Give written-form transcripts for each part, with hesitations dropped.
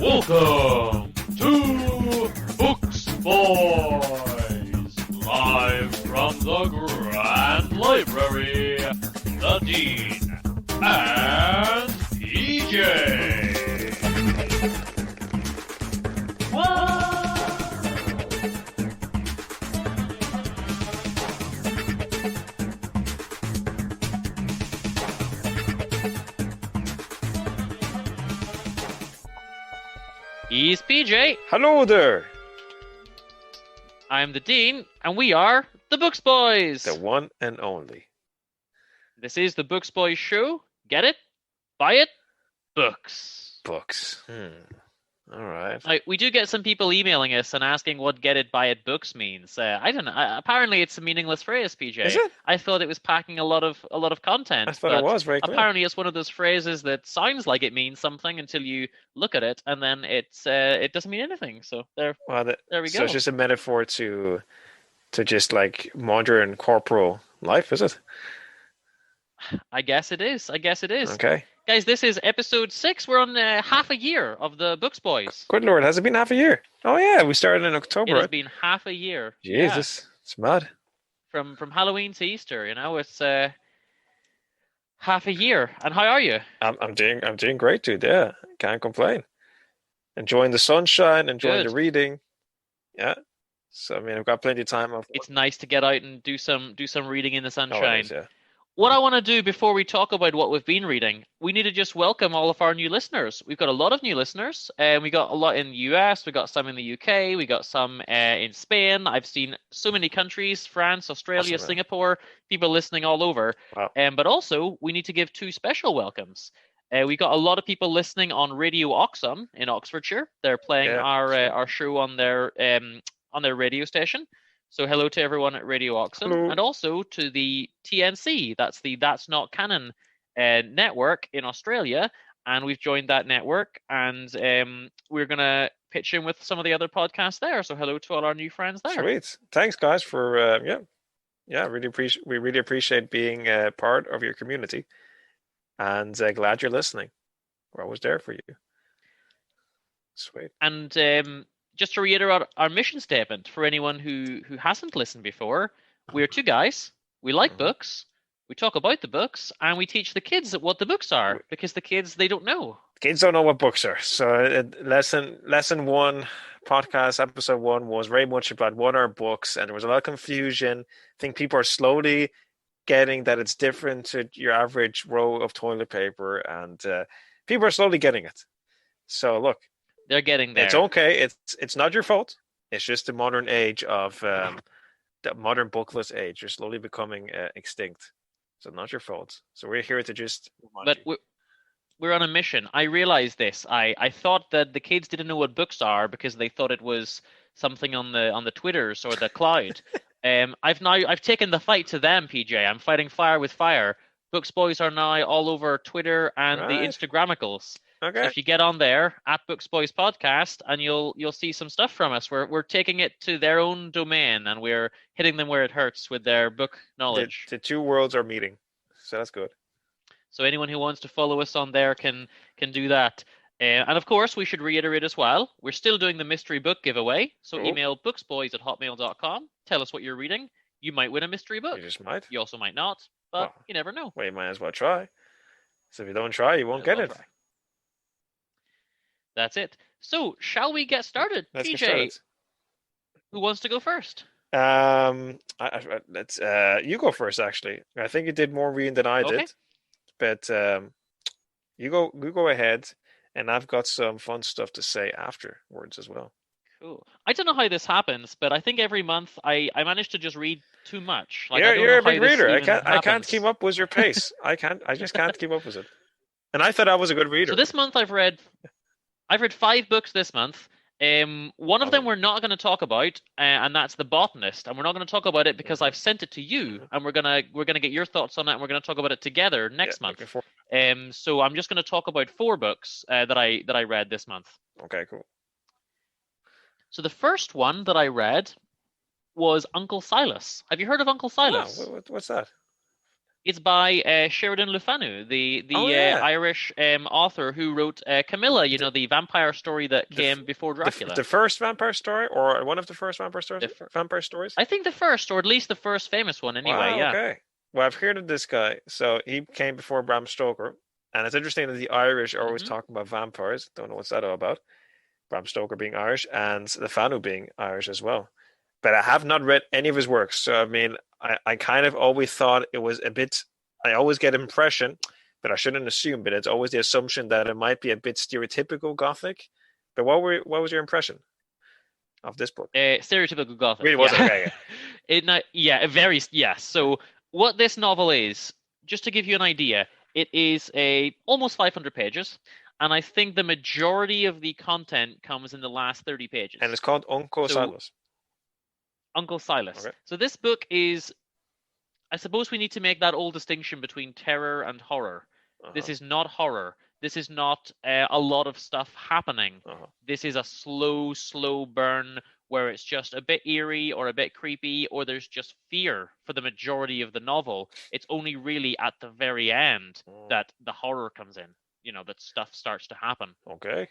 Welcome to Books Boys, live from the Grand Library, the Dean, and PJ. He's PJ. Hello there. I'm the Dean, and we are the Books Boys. The one and only. This is the Books Boys show. Get it? Buy it? Books. Books. All right. We do get some people emailing us and asking what "get it, buy it" books means. I don't know. Apparently, it's a meaningless phrase, PJ. Is it? I thought it was packing a lot of content. I thought it was very clear. Apparently, it's one of those phrases that sounds like it means something until you look at it, and then it doesn't mean anything. So there we go. So it's just a metaphor to just like modern corporal life, is it? I guess it is. Okay. Guys, this is episode 6. We're on half a year of the Books Boys. Good Lord, has it been half a year? Oh yeah, we started in October. It has right? been half a year. Jesus, it's mad. From Halloween to Easter, it's half a year. And how are you? I'm doing great, dude. Yeah, can't complain. Enjoying the sunshine, enjoying the reading. Yeah. So I mean, I've got plenty of time off. It's nice to get out and do some reading in the sunshine. Oh, it is, yeah. What I want to do before we talk about what we've been reading, we need to just welcome all of our new listeners. We've got a lot of new listeners, and we got a lot in the US, we got some in the UK, we got some in Spain. I've seen so many countries: France, Australia, awesome, Singapore. People listening all over. Wow. But also, we need to give 2 special welcomes. We got a lot of people listening on Radio Oxon in Oxfordshire. They're playing our show on their radio station. So hello to everyone at Radio Oxon, and also to the TNC. That's the That's Not Canon network in Australia, and we've joined that network, and we're gonna pitch in with some of the other podcasts there. So hello to all our new friends there. Sweet, thanks guys for we really appreciate being part of your community, and glad you're listening. We're always there for you. Sweet. And just to reiterate our mission statement for anyone who hasn't listened before, we're 2 guys. We like books. We talk about the books, and we teach the kids what the books are, because the kids, they don't know. Kids don't know what books are. So lesson 1, podcast episode 1 was very much about what are books, and there was a lot of confusion. I think people are slowly getting that it's different to your average roll of toilet paper, and people are slowly getting it. So look. They're getting there. It's okay. It's not your fault. It's just the modern age of the modern bookless age. You're slowly becoming extinct. So not your fault. So we're here to just. But we're on a mission. I realized this. I thought that the kids didn't know what books are because they thought it was something on the Twitters or the cloud. I've taken the fight to them, PJ. I'm fighting fire with fire. Books Boys are now all over Twitter and the Instagramicals. Okay. So if you get on there at Books Boys Podcast, and you'll see some stuff from us. We're taking it to their own domain, and we're hitting them where it hurts with their book knowledge. The 2 worlds are meeting, so that's good. So anyone who wants to follow us on there can do that. And of course, we should reiterate as well, we're still doing the mystery book giveaway. So email booksboys@hotmail.com. Tell us what you're reading. You might win a mystery book. You just might. You also might not, but you never know. Well, you might as well try. So if you don't try, you won't get it. Try. That's it. So, shall we get started? Let's PJ, get started. Who wants to go first? Let's you go first. Actually, I think you did more reading than I did, but you go ahead, and I've got some fun stuff to say afterwards as well. Cool. I don't know how this happens, but I think every month I manage to just read too much. Like, you're a big reader. I can't keep up with your pace. I just can't keep up with it. And I thought I was a good reader. So this month I've read 5 books this month. One of them we're not going to talk about, and that's The Botanist. And we're not going to talk about it because I've sent it to you, and we're gonna get your thoughts on that, and we're going to talk about it together next month. So I'm just going to talk about 4 books that I read this month. Okay, cool. So the first one that I read was Uncle Silas. Have you heard of Uncle Silas? Oh, what's that? It's by Sheridan Le Fanu, the Oh, yeah. Irish author who wrote Camilla, the vampire story that came before Dracula. The first vampire story, or one of the first vampire stories? Vampire stories? I think the first, or at least the first famous one, anyway. Wow, Yeah. okay. Well, I've heard of this guy. So he came before Bram Stoker, and it's interesting that the Irish are always talking about vampires. Don't know what's that all about. Bram Stoker being Irish, and the Fanu being Irish as well. But I have not read any of his works, so I mean, I kind of always thought it was a bit. I always get impression, but I shouldn't assume. But it's always the assumption that it might be a bit stereotypical Gothic. But what was your impression of this book? Stereotypical Gothic. Really was okay. So what this novel is, just to give you an idea, it is almost 500 pages, and I think the majority of the content comes in the last 30 pages. And it's called Uncle Silas. Uncle Silas. Okay. So this book is, I suppose we need to make that old distinction between terror and horror. This is not horror. This is not a lot of stuff happening. This is a slow burn where it's just a bit eerie or a bit creepy, or there's just fear for the majority of the novel. It's only really at the very end that the horror comes in, that stuff starts to happen. Okay.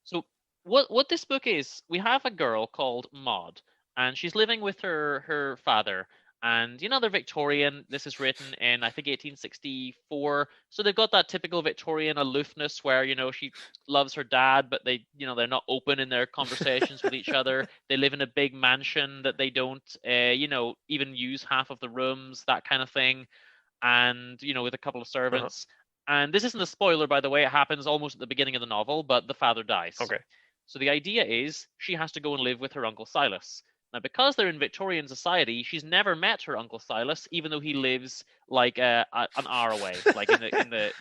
So what this book is, we have a girl called Maud, and she's living with her father. And, they're Victorian. This is written in, I think, 1864. So they've got that typical Victorian aloofness where, she loves her dad, but they're not open in their conversations with each other. They live in a big mansion that they don't, even use half of the rooms, that kind of thing. And, with a couple of servants. And this isn't a spoiler, by the way. It happens almost at the beginning of the novel, but the father dies. Okay. So the idea is she has to go and live with her Uncle Silas. Now, because they're in Victorian society, she's never met her Uncle Silas, even though he lives like an hour away, like in the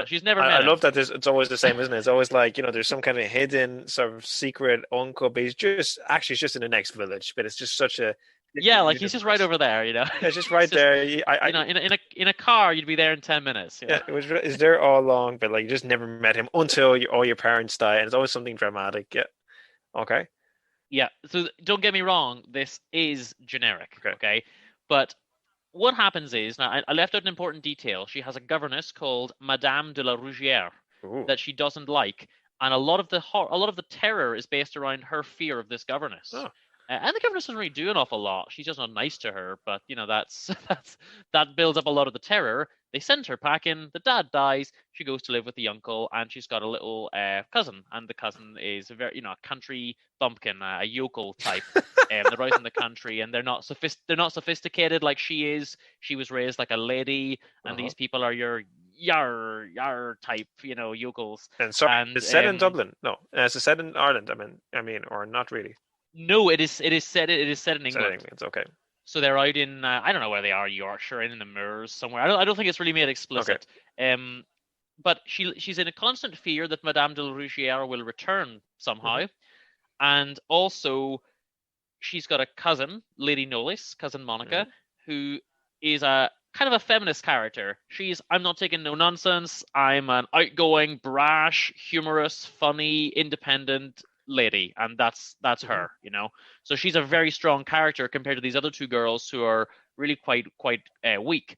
she's never met him. I love that it's always the same, isn't it? It's always like, there's some kind of hidden sort of secret uncle, but he's just in the next village, but it's just such a... Yeah, like he's just right over there, It's just right there. In a car, you'd be there in 10 minutes. Yeah, it's there all along, but like you just never met him until all your parents die, and it's always something dramatic. Yeah. Okay. Yeah, so don't get me wrong, this is generic, okay? But what happens is, now I left out an important detail. She has a governess called Madame de la Rougière that she doesn't like, and a lot of the terror is based around her fear of this governess. And the governess doesn't really do an awful lot. She's just not nice to her, but that builds up a lot of the terror. They send her packing. The dad dies. She goes to live with the uncle, and she's got a little cousin, and the cousin is a very, a country bumpkin, a yokel type. They're out in the country, and they're not sophisticated like she is. She was raised like a lady, and these people are your yar type, yokels. And so it's set in Dublin. No, it's set in Ireland. I mean, or not really. No, it is set in England. Set in England. It's okay. So they're out in I don't know where they are, Yorkshire, in the moors somewhere. I don't think it's really made explicit. Okay. But she's in a constant fear that Madame de la Rougière will return somehow, and also she's got a cousin, Lady Knollys, cousin Monica, who is a kind of a feminist character. I'm not taking no nonsense. I'm an outgoing, brash, humorous, funny, independent lady, and that's her, So she's a very strong character compared to these other two girls who are really quite weak.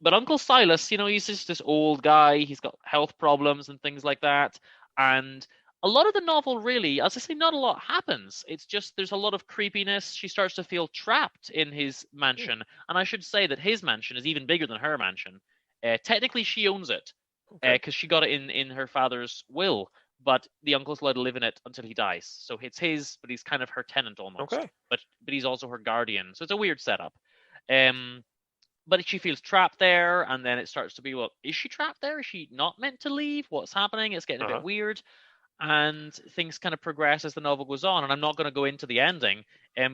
But Uncle Silas, he's just this old guy. He's got health problems and things like that, and a lot of the novel, really, as I say, not a lot happens. It's just there's a lot of creepiness. She starts to feel trapped in his mansion, and I should say that his mansion is even bigger than her mansion. Technically she owns it because she got it in her father's will, but the uncle's allowed to live in it until he dies. So it's his, but he's kind of her tenant almost. Okay. But he's also her guardian. So it's a weird setup. But she feels trapped there, and then it starts to be, well, is she trapped there? Is she not meant to leave? What's happening? It's getting a bit weird. And things kind of progress as the novel goes on. And I'm not going to go into the ending,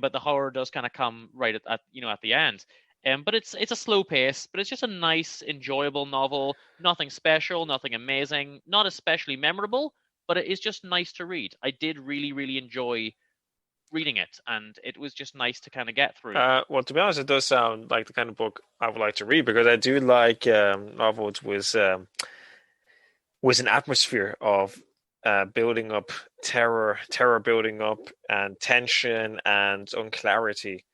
but the horror does kind of come right at the end. But it's a slow pace, but it's just a nice, enjoyable novel. Nothing special, nothing amazing, not especially memorable, but it is just nice to read. I did really, really enjoy reading it, and it was just nice to kind of get through. Well, to be honest, it does sound like the kind of book I would like to read, because I do like novels with an atmosphere of building up terror building up, and tension and unclarity.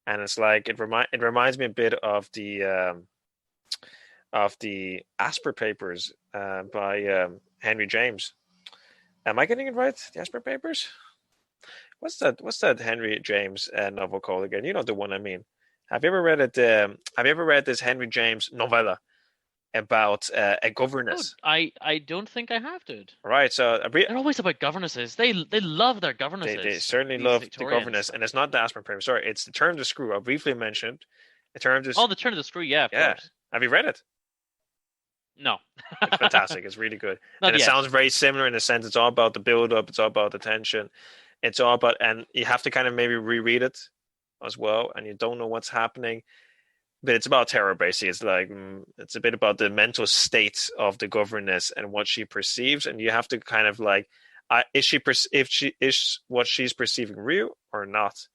And it's like it reminds me a bit of the Asper Papers by Henry James. Am I getting it right? The Asper Papers? What's that Henry James novel called again? You know the one I mean. Have you ever read it? Have you ever read this Henry James novella about a governess? Oh, I don't think I have, dude. Right. So They're always about governesses. They love their governesses. they certainly these love the Victorians. governess, and it's not the Aspen Papers. Sorry, it's the Turn of the Screw. I briefly mentioned the Turn of the. Oh, the Turn of the Screw. Yeah, of course. Have you read it? No. It's fantastic. It's really good. Not And it yet. sounds very similar in the sense it's all about the build up, it's all about the tension. It's all about, and you have to kind of maybe reread it as well, and you don't know what's happening. But it's about terror, basically. It's like, it's a bit about the mental state of the governess and what she perceives. And you have to kind of like, is what she's perceiving real or not?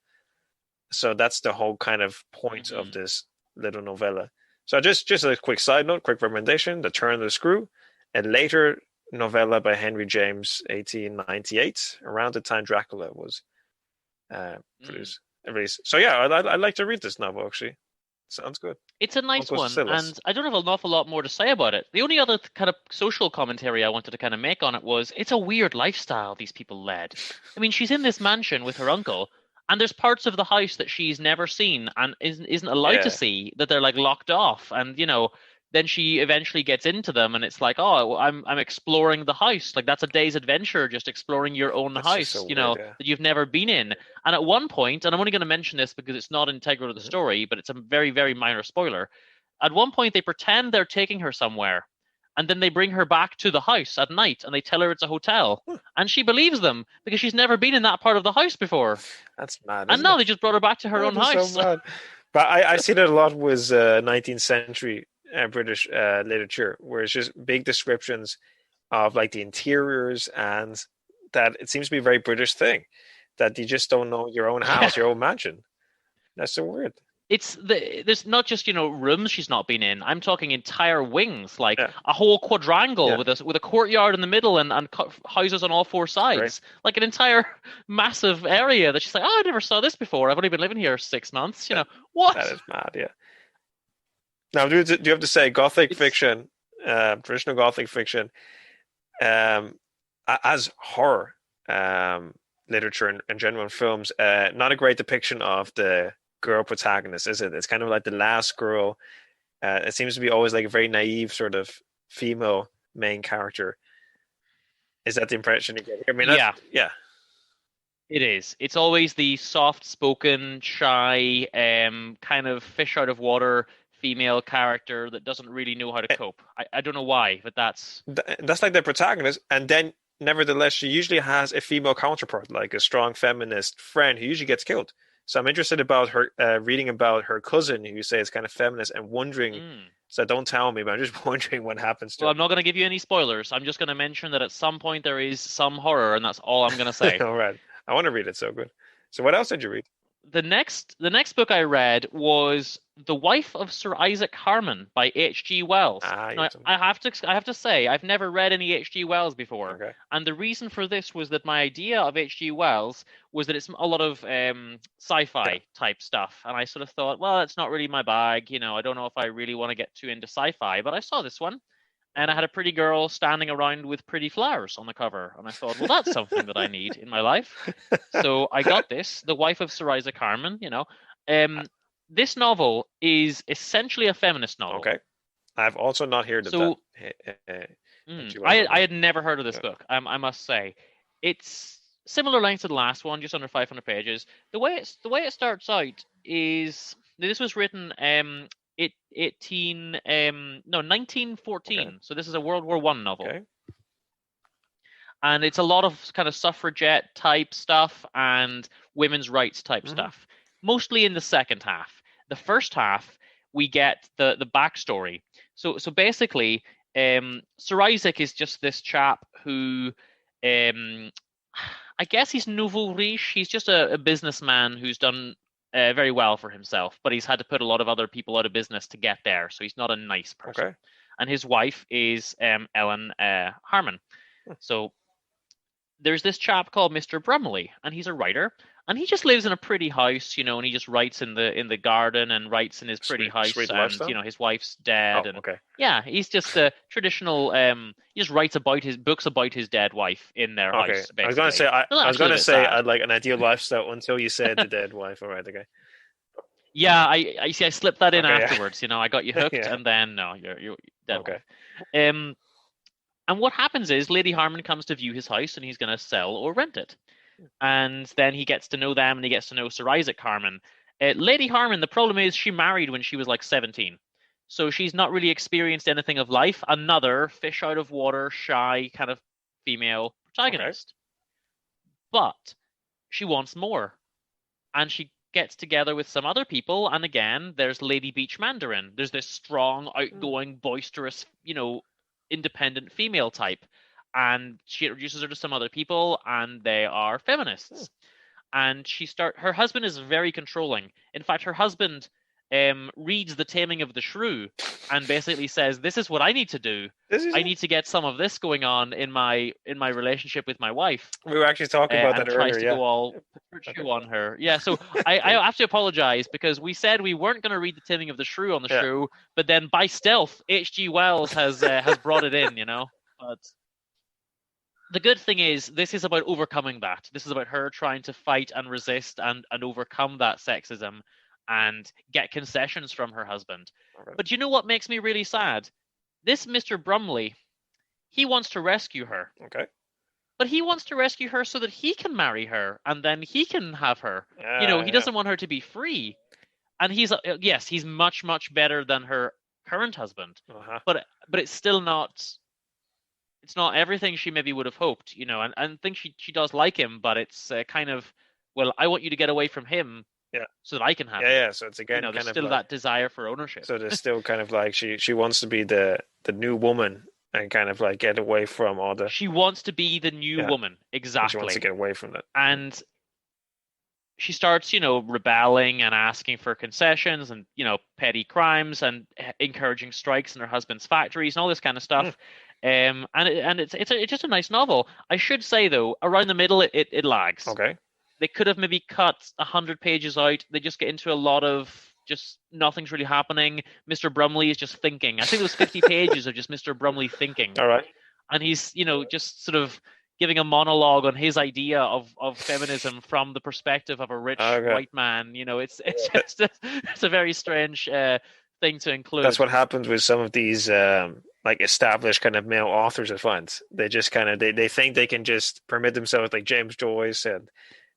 So that's the whole kind of point of this little novella. So just a quick side note, quick recommendation: The Turn of the Screw, a later novella by Henry James, 1898, around the time Dracula was produced. So yeah, I'd like to read this novel, actually. Sounds good. It's a nice Uncle one, Silas. and I don't have an awful lot more to say about it. The only other kind of social commentary I wanted to kind of make on it was it's a weird lifestyle these people led. I mean, she's in this mansion with her uncle, and there's parts of the house that she's never seen and isn't allowed to see, that they're like locked off. And then she eventually gets into them, and it's like, oh, I'm exploring the house. Like that's a day's adventure, just exploring your own That's house, just so weird, yeah. that you've never been in. And at one point, and I'm only going to mention this because it's not integral to the story, but it's a very, very minor spoiler. At one point, they pretend they're taking her somewhere, and then they bring her back to the house at night, and they tell her it's a hotel, and she believes them because she's never been in that part of the house before. That's mad. And now they just brought her back to her own house. So mad. But I see that a lot was 19th century British literature, where it's just big descriptions of like the interiors, and that it seems to be a very British thing, that you just don't know your own house, your own mansion. That's so weird. There's not just rooms she's not been in. I'm talking entire wings, like a whole quadrangle with a courtyard in the middle and houses on all four sides, like an entire massive area that she's like, oh, I never saw this before. I've only been living here 6 months. What? That is mad. Yeah. Now, do you have to say Gothic fiction, traditional Gothic fiction, as horror literature and general films, not a great depiction of the girl protagonist, is it? It's kind of like the last girl. It seems to be always like a very naive sort of female main character. Is that the impression you get here? I mean, yeah. It is. It's always the soft-spoken, shy, kind of fish out of water female character that doesn't really know how to cope. I don't know why, but that's like the protagonist, and then nevertheless she usually has a female counterpart, like a strong feminist friend who usually gets killed. So I'm interested about her reading about her cousin who you say is kind of feminist, and wondering, so don't tell me, but I'm just wondering what happens to her. I'm not going to give you any spoilers. I'm just going to mention that at some point there is some horror, and that's all I'm going to say. All right. I want to read it, so good. So what else did you read? The next book I read was The Wife of Sir Isaac Harman by H.G. Wells. Now, I have to say I've never read any H.G. Wells before. Okay. And the reason for this was that my idea of H.G. Wells was that it's a lot of sci-fi type stuff, and I sort of thought, well, it's not really my bag. I don't know if I really want to get too into sci-fi, but I saw this one. And I had a pretty girl standing around with pretty flowers on the cover. And I thought, well, that's something that I need in my life. So I got this, The Wife of Sir Isaac Harman, This novel is essentially a feminist novel. Okay. I've also not heard of that. I had never heard of this book, I must say. It's similar length to the last one, just under 500 pages. The way it starts out is, this was written 1914. Okay. So this is a World War I novel. Okay. And it's a lot of kind of suffragette type stuff and women's rights type stuff, mostly in the second half. The first half, we get the backstory. So basically, Sir Isaac is just this chap who, I guess he's nouveau riche. He's just a businessman who's done very well for himself, but he's had to put a lot of other people out of business to get there. So he's not a nice person. Okay. And his wife is Ellen Harman. So there's this chap called Mr. Brumley, and he's a writer, And he just lives in a pretty house, you know, and he just writes in the garden and writes in his pretty house, sweet and lifestyle? you know, his wife's dead, Oh, and okay. yeah, he's just a traditional. He just writes about his books about his dead wife in their Okay. house. Basically. I was gonna say It's I was actually a gonna bit say sad. I'd like an ideal lifestyle until you said the dead wife. All right, okay. Yeah, I see. I slipped that in Okay, yeah. afterwards. You know, I got you hooked, Yeah. and then no, you're dead Okay. wife. And what happens is Lady Harman comes to view his house, and he's going to sell or rent it. And then he gets to know them, and he gets to know Sir Isaac Harman. Lady Harman, the problem is she married when she was like 17. So she's not really experienced anything of life. Another fish out of water, shy kind of female protagonist. But she wants more. And she gets together with some other people. And again, there's Lady Beach Mandarin. There's this strong, outgoing, boisterous, you know, independent female type. And she introduces her to some other people, and they are feminists. And her husband is very controlling. In fact, her husband reads The Taming of the Shrew and basically says, "This is what I need to do. I need to get some of this going on in my relationship with my wife." We were actually talking about that and tries earlier, to go all Pikachu on her. Yeah, so I have to apologize because we said we weren't going to read The Taming of the Shrew on the show, but then by stealth, H.G. Wells has brought it in, you know. But the good thing is, this is about overcoming that. This is about her trying to fight and resist and overcome that sexism and get concessions from her husband. Okay. But you know what makes me really sad? This Mr. Brumley, he wants to rescue her. Okay. But he wants to rescue her so that he can marry her and then he can have her. You know, he doesn't want her to be free. And he's much, much better than her current husband. But it's still not... It's not everything she maybe would have hoped, you know, and I think she does like him, but it's kind of, well, I want you to get away from him so that I can have him. Yeah, so it's again, you know, there's kind still of that desire for ownership. So there's still kind of like she wants to be the new woman and kind of like get away from all the... She wants to be the new woman, exactly. She wants to get away from that. And she starts, you know, rebelling and asking for concessions and, you know, petty crimes and encouraging strikes in her husband's factories and all this kind of stuff. And it's just a nice novel. I should say though, around the middle it lags. Okay. They could have maybe cut 100 pages out. They just get into a lot of just nothing's really happening. Mr. Brumley is just thinking. I think it was 50 pages of just Mr. Brumley thinking. All right. And he's, you know, just sort of giving a monologue on his idea of feminism from the perspective of a rich white man. You know, it's just it's a very strange thing to include. That's what happens with some of these like established kind of male authors, I find. They just kind of they think they can just permit themselves, like James Joyce and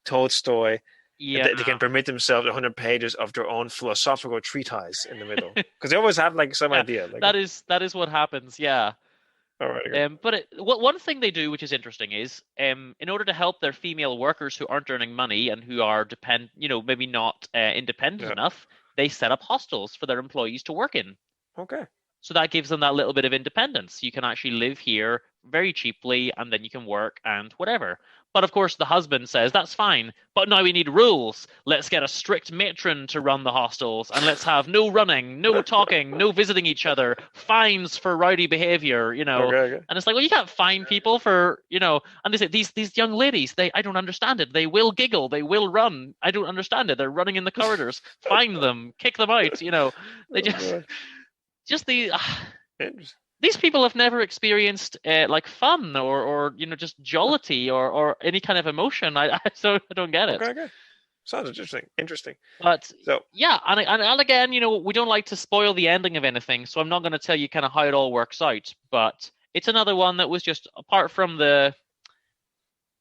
Tolstoy. Yeah, they can permit themselves 100 pages of their own philosophical treatise in the middle because they always have like some idea. Like, that is what happens. Yeah. All right. But one thing they do, which is interesting, is in order to help their female workers who aren't earning money and who are maybe not independent enough, they set up hostels for their employees to work in. Okay. So that gives them that little bit of independence. You can actually live here very cheaply, and then you can work and whatever. But of course, the husband says, that's fine, but now we need rules. Let's get a strict matron to run the hostels, and let's have no running, no talking, no visiting each other, fines for rowdy behavior, you know. Okay. And it's like, well, you can't fine people for, you know, and they say, these young ladies, I don't understand it. They will giggle, they will run. I don't understand it. They're running in the corridors. Fine them, kick them out, you know. They these people have never experienced like fun or you know, just jollity or any kind of emotion. I don't get it. Okay. Sounds interesting. But so yeah, and again, you know, we don't like to spoil the ending of anything, so I'm not going to tell you kind of how it all works out. But it's another one that was just, apart from the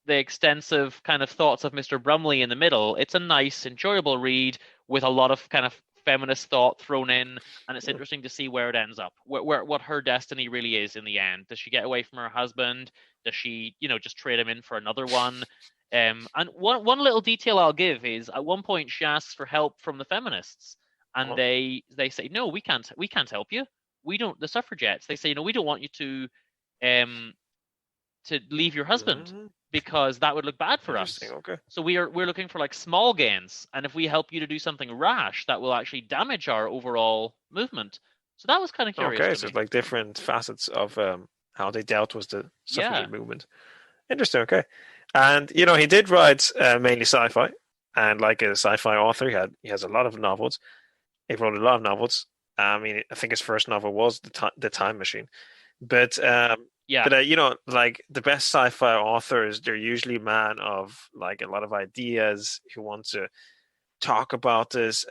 extensive kind of thoughts of Mr. Brumley in the middle, it's a nice, enjoyable read with a lot of kind of feminist thought thrown in, and it's interesting to see where it ends up, what her destiny really is in the end. Does she get away from her husband? Does she, you know, just trade him in for another one? And one little detail I'll give is, at one point she asks for help from the feminists, and they say, no, we can't help you. We don't, the suffragettes, they say, you know, we don't want you to leave your husband. Because that would look bad for us. Okay. So we're looking for like small gains, and if we help you to do something rash, that will actually damage our overall movement. So that was kind of curious. Okay, so it's like different facets of how they dealt with the suffragette movement. Interesting. Okay, and you know, he did write mainly sci-fi. and like a sci-fi author, he has a lot of novels. He wrote a lot of novels. I mean, I think his first novel was the Time Machine, but Yeah. you know, like the best sci-fi authors, they're usually man of like a lot of ideas who want to talk about this.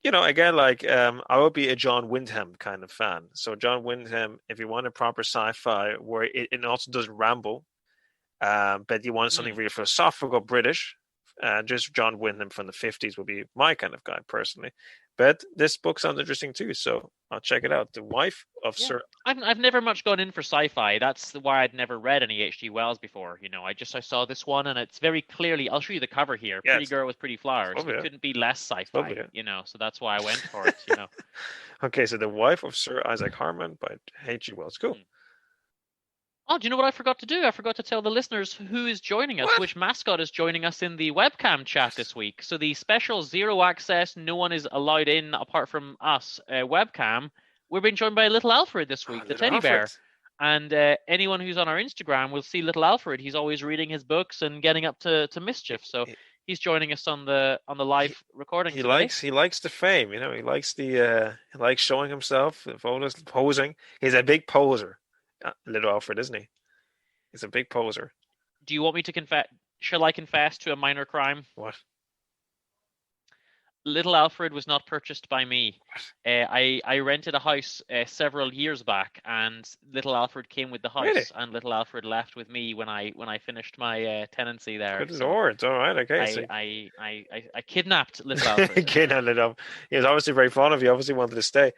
You know, again, like I would be a John Wyndham kind of fan. So John Wyndham, if you want a proper sci-fi where it also doesn't ramble, but you want something really philosophical, British, just John Wyndham from the 50s would be my kind of guy personally. But this book sounds interesting too, so I'll check it out. The Wife of Sir. I've never much gone in for sci-fi. That's why I'd never read any H.G. Wells before. You know, I saw this one, and it's very clearly. I'll show you the cover here. Yeah, Pretty Girl with Pretty Flowers. lovely, It couldn't be less sci-fi. lovely, yeah. You know, so that's why I went for it. You know. Okay, so The Wife of Sir Isaac Harman by H.G. Wells. Cool. Oh, do you know what I forgot to do? I forgot to tell the listeners who is joining us, which mascot is joining us in the webcam chat this week. So the special zero access, no one is allowed in apart from us webcam. We're being joined by Little Alfred this week, the teddy bear. And anyone who's on our Instagram will see Little Alfred. He's always reading his books and getting up to mischief. So he's joining us on the live recording. He likes the fame, you know. He likes he likes showing himself, photos, posing. He's a big poser. Little Alfred, isn't he? He's a big poser. Do you want me to confess? Shall I confess to a minor crime? What? Little Alfred was not purchased by me. I rented a house several years back, and Little Alfred came with the house, really? and Little Alfred left with me when I finished my tenancy there. Good Lord! All right, okay. I kidnapped Little Alfred. Kidnapped him. He was obviously very fond of you. Obviously wanted to stay.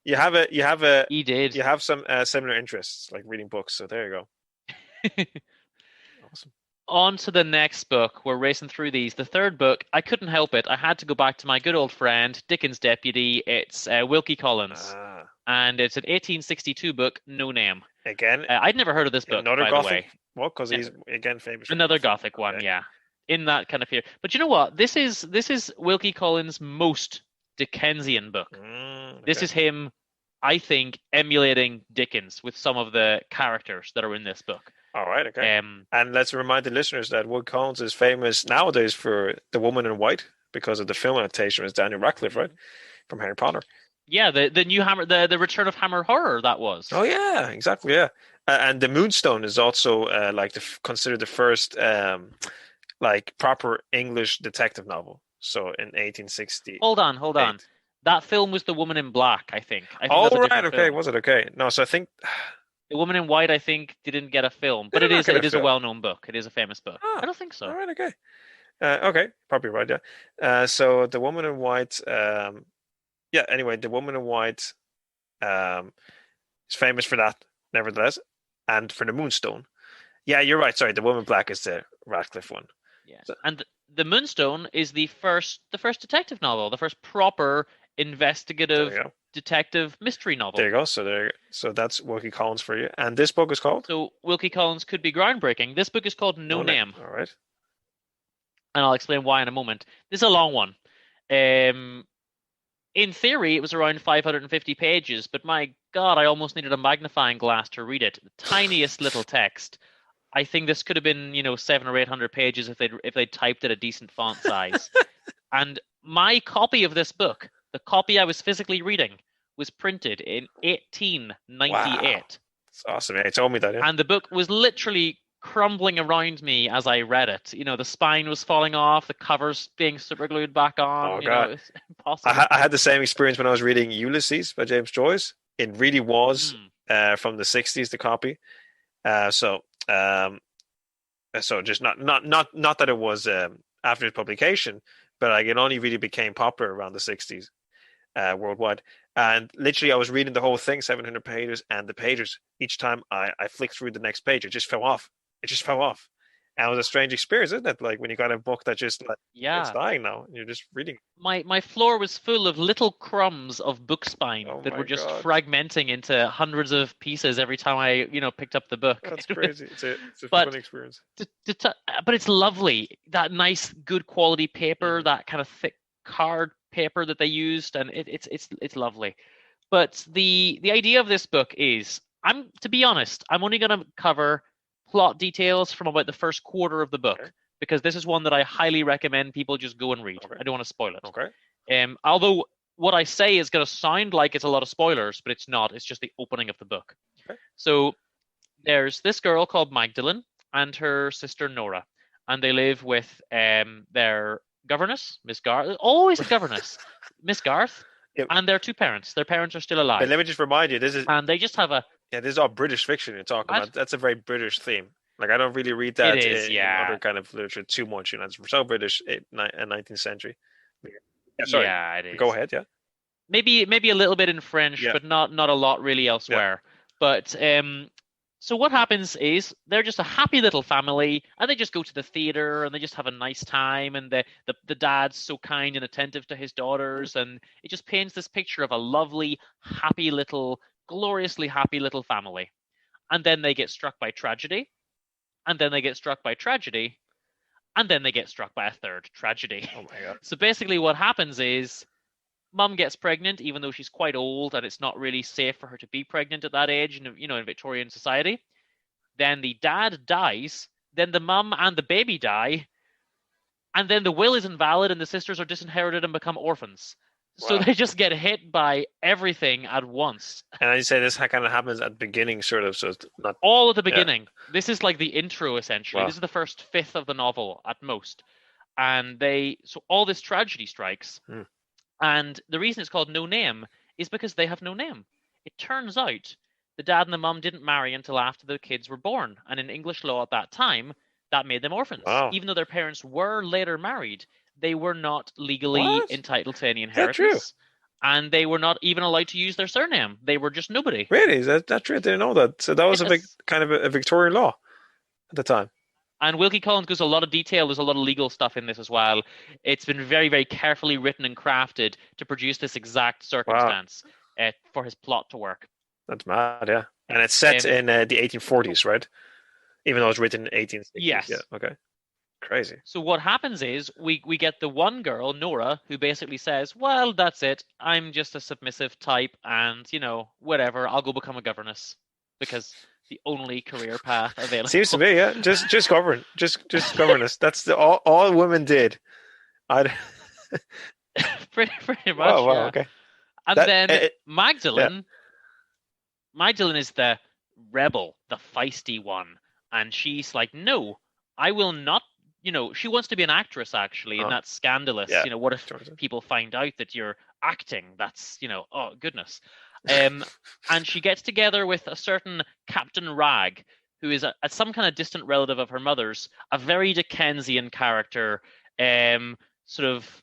You have He did. You have some similar interests, like reading books. So there you go. Awesome. On to the next book. We're racing through these. The third book, I couldn't help it. I had to go back to my good old friend, Dickens' Deputy. It's Wilkie Collins. And it's an 1862 book, No Name. Again? I'd never heard of this book, another by Gothic? the way. Well, because he's, again, famous. Another Gothic one, yeah. In that kind of fear. But you know what? This is Wilkie Collins' most Dickensian book. Okay. This is him, I think, emulating Dickens with some of the characters that are in this book. All right, okay. And let's remind the listeners that Wilkie Collins is famous nowadays for The Woman in White because of the film adaptation with Daniel Radcliffe, right? From Harry Potter. Yeah, the new Hammer, the Return of Hammer Horror, that was. Oh yeah, exactly, yeah. And The Moonstone is also considered the first like proper English detective novel. So in 1860. Hold on. That film was The Woman in Black, I think. Oh right, okay. Was it okay? No, so I think The Woman in White, I think, didn't get a film, but it is a well-known book. It is a famous book. I don't think so. All right, okay. Okay, probably right, yeah. So The Woman in White, anyway, The Woman in White is famous for that, nevertheless, and for The Moonstone. Yeah, you're right. Sorry, The Woman in Black is the Radcliffe one. Yeah, and The Moonstone is the first detective novel, the first proper investigative detective mystery novel. There you go. So that's Wilkie Collins for you. And this book is called? So Wilkie Collins could be groundbreaking. This book is called No Name. All right. And I'll explain why in a moment. This is a long one. In theory, it was around 550 pages, but my God, I almost needed a magnifying glass to read it. The tiniest little text. I think this could have been, 700 or 800 pages if they'd typed at a decent font size. And my copy of this book, the copy I was physically reading, was printed in 1898. Wow. That's awesome. Yeah, you told me that. Yeah. And the book was literally crumbling around me as I read it. The spine was falling off, the covers being super glued back on. Oh, God. It's impossible. I had the same experience when I was reading Ulysses by James Joyce. It really was from the 60s, the copy. So just not that it was after its publication, but like it only really became popular around the 60s worldwide. And literally, I was reading the whole thing, 700 pages, and the pages each time I flicked through the next page, it just fell off. And it was a strange experience, isn't it? Like when you got a book that just it's dying now, and you're just reading. My floor was full of little crumbs of book spine that were just fragmenting into hundreds of pieces every time I picked up the book. That's crazy. It's a fun experience. But it's lovely. That nice, good quality paper, that kind of thick card paper that they used, and it's lovely. But the idea of this book is, to be honest, I'm only going to cover plot details from about the first quarter of the book. because this is one that I highly recommend people just go and read. Okay. I don't want to spoil it. Okay. Although what I say is going to sound like it's a lot of spoilers, but it's not. It's just the opening of the book. Okay. So there's this girl called Magdalene and her sister Nora, and they live with their governess, Miss Garth. Always a governess, Miss Garth, Yep. and their two parents. Their parents are still alive. But let me just remind you, and they just have a. this is all British fiction you're talking What? about. That's a very British theme. Like, I don't really read that It is, in yeah. other kind of literature too much. It's so British in 19th century. Yeah, sorry. Yeah, it is. Go ahead, yeah. Maybe a little bit in French, Yeah. but not a lot really elsewhere. But so what happens is they're just a happy little family, and they just go to the theater and they just have a nice time, and the dad's so kind and attentive to his daughters, and it just paints this picture of a lovely, happy little, gloriously happy little family. And then they get struck by tragedy, and then they get struck by tragedy, and then they get struck by a third tragedy. Oh my God. So basically what happens is Mum gets pregnant, even though she's quite old, and it's not really safe for her to be pregnant at that age in Victorian society. Then the dad dies, then the mum and the baby die, and then the will is invalid and the sisters are disinherited and become orphans. So Wow. they just get hit by everything at once. And I say this kind of happens at the beginning, sort of, so it's not... All at the beginning. This is like the intro, essentially. Wow. This is the first fifth of the novel at most. And so all this tragedy strikes. And the reason it's called No Name is because they have no name. It turns out the dad and the mum didn't marry until after the kids were born. And in English law at that time, that made them orphans. Wow. Even though their parents were later married, they were not legally What? entitled to any Is that true? inheritance. And they were not even allowed to use their surname. They were just nobody. Really? Is that true? I didn't know that. So that was a big Yes. kind of a Victorian law at the time. And Wilkie Collins goes a lot of detail. There's a lot of legal stuff in this as well. It's been very, very carefully written and crafted to produce this exact circumstance for his plot to work. That's mad, yeah. And it's set in the 1840s, right? Even though it's written in 1860s. Yes. Yeah, okay. Crazy. So what happens is we get the one girl, Nora, who basically says, well, that's it. I'm just a submissive type and, whatever. I'll go become a governess because the only career path available. Seems to be, yeah. Just govern. Just governess. That's all women did. pretty much. Wow, yeah. okay. And then Magdalene. Magdalene is the rebel, the feisty one. And she's like, no, I will not. She wants to be an actress, actually, and that's scandalous. Yeah. What if people find out that you're acting? That's, oh, goodness. And she gets together with a certain Captain Rag, who is some kind of distant relative of her mother's, a very Dickensian character, sort of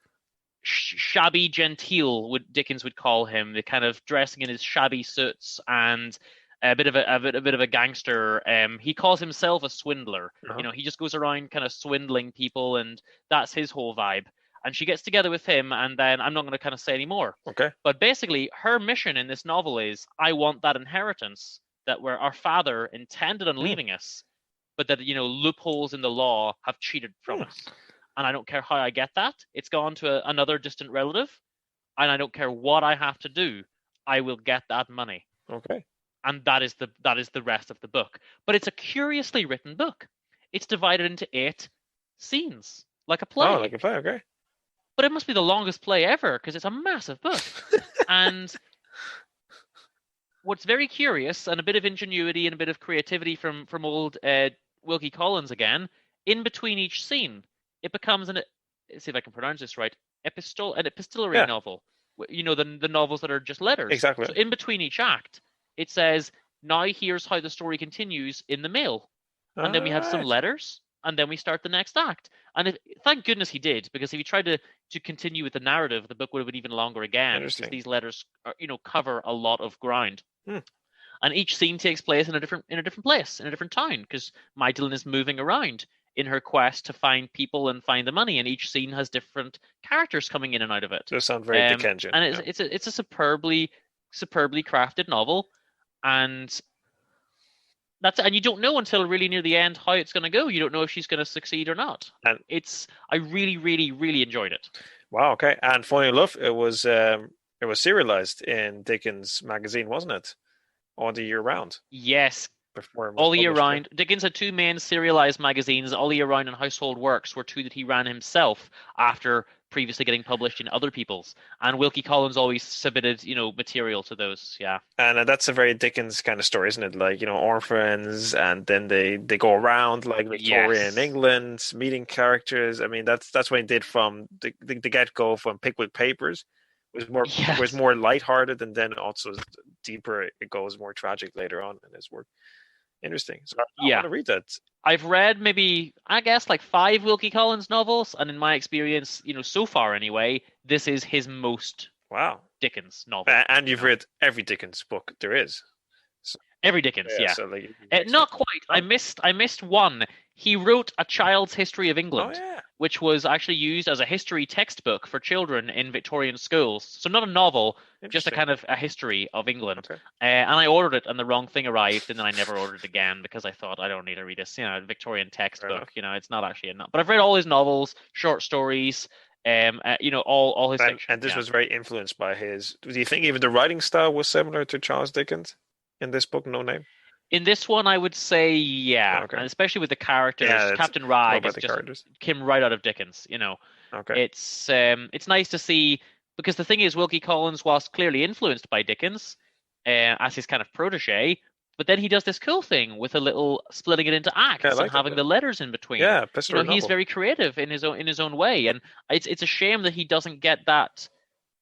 shabby genteel, Dickens would call him, the kind of dressing in his shabby suits and a bit of a gangster. He calls himself a swindler. Uh-huh. He just goes around kind of swindling people, and that's his whole vibe. And she gets together with him, and then I'm not going to kind of say any more. Okay. But basically, her mission in this novel is, I want that inheritance that where our father intended on leaving us, but that, loopholes in the law have cheated from us. And I don't care how I get that. It's gone to another distant relative, and I don't care what I have to do. I will get that money. Okay. And that is the rest of the book. But it's a curiously written book. It's divided into 8 scenes, like a play. Oh, like a play, okay. But it must be the longest play ever because it's a massive book. And what's very curious, and a bit of ingenuity and a bit of creativity from old Wilkie Collins again, in between each scene, it becomes let's see if I can pronounce this right, an epistolary novel. The novels that are just letters. Exactly. So in between each act, it says, now here's how the story continues in the mail. And then we have some letters, and then we start the next act. And thank goodness he did, because if he tried to continue with the narrative, the book would have been even longer again. Because these letters are, cover a lot of ground. And each scene takes place in a different place, in a different town, because Magdalene is moving around in her quest to find people and find the money. And each scene has different characters coming in and out of it. Those sound very Dickensian. And it's a superbly crafted novel. And that's it. And you don't know until really near the end how it's going to go. You don't know if she's going to succeed or not. And I really, really, really enjoyed it. Wow. Okay. And funny enough, it was serialized in Dickens magazine, wasn't it? All the year round. Yes. before it was All Year published. Round. Dickens had two main serialized magazines, All Year Round and Household Works, were two that he ran himself after previously getting published in other people's. And Wilkie Collins always submitted, material to those. Yeah. And that's a very Dickens kind of story, isn't it? Like, orphans, and then they go around like Victorian Yes. England, meeting characters. I mean, that's what he did from the get-go from Pickwick Papers. Was Yes. more lighthearted, and then also deeper. It goes more tragic later on in his work. Interesting. So I Yeah. want to read that. I've read maybe, I guess, like 5 Wilkie Collins novels, and in my experience, so far anyway, this is his most Wow. Dickens novel. And you've read every Dickens book there is. So, Every Dickens, yeah. So like, Not quite. Oh. I missed one. He wrote A Child's History of England, Oh, yeah. which was actually used as a history textbook for children in Victorian schools. So not a novel, just a kind of a history of England. Okay. And I ordered it, and the wrong thing arrived, and then I never ordered it again because I thought I don't need to read this, Victorian textbook. It's not actually enough. But I've read all his novels, short stories, all his fiction. And this was very influenced by his. Do you think even the writing style was similar to Charles Dickens in this book, No Name? In this one, I would say, yeah, Okay. and especially with the characters. Yeah, Captain Rag is the just characters. came right out of Dickens. Okay. It's nice to see, because the thing is, Wilkie Collins was clearly influenced by Dickens as his kind of protege, but then he does this cool thing with a little splitting it into acts and having the letters in between. Yeah, he's very creative in his own way, and it's a shame that he doesn't get that.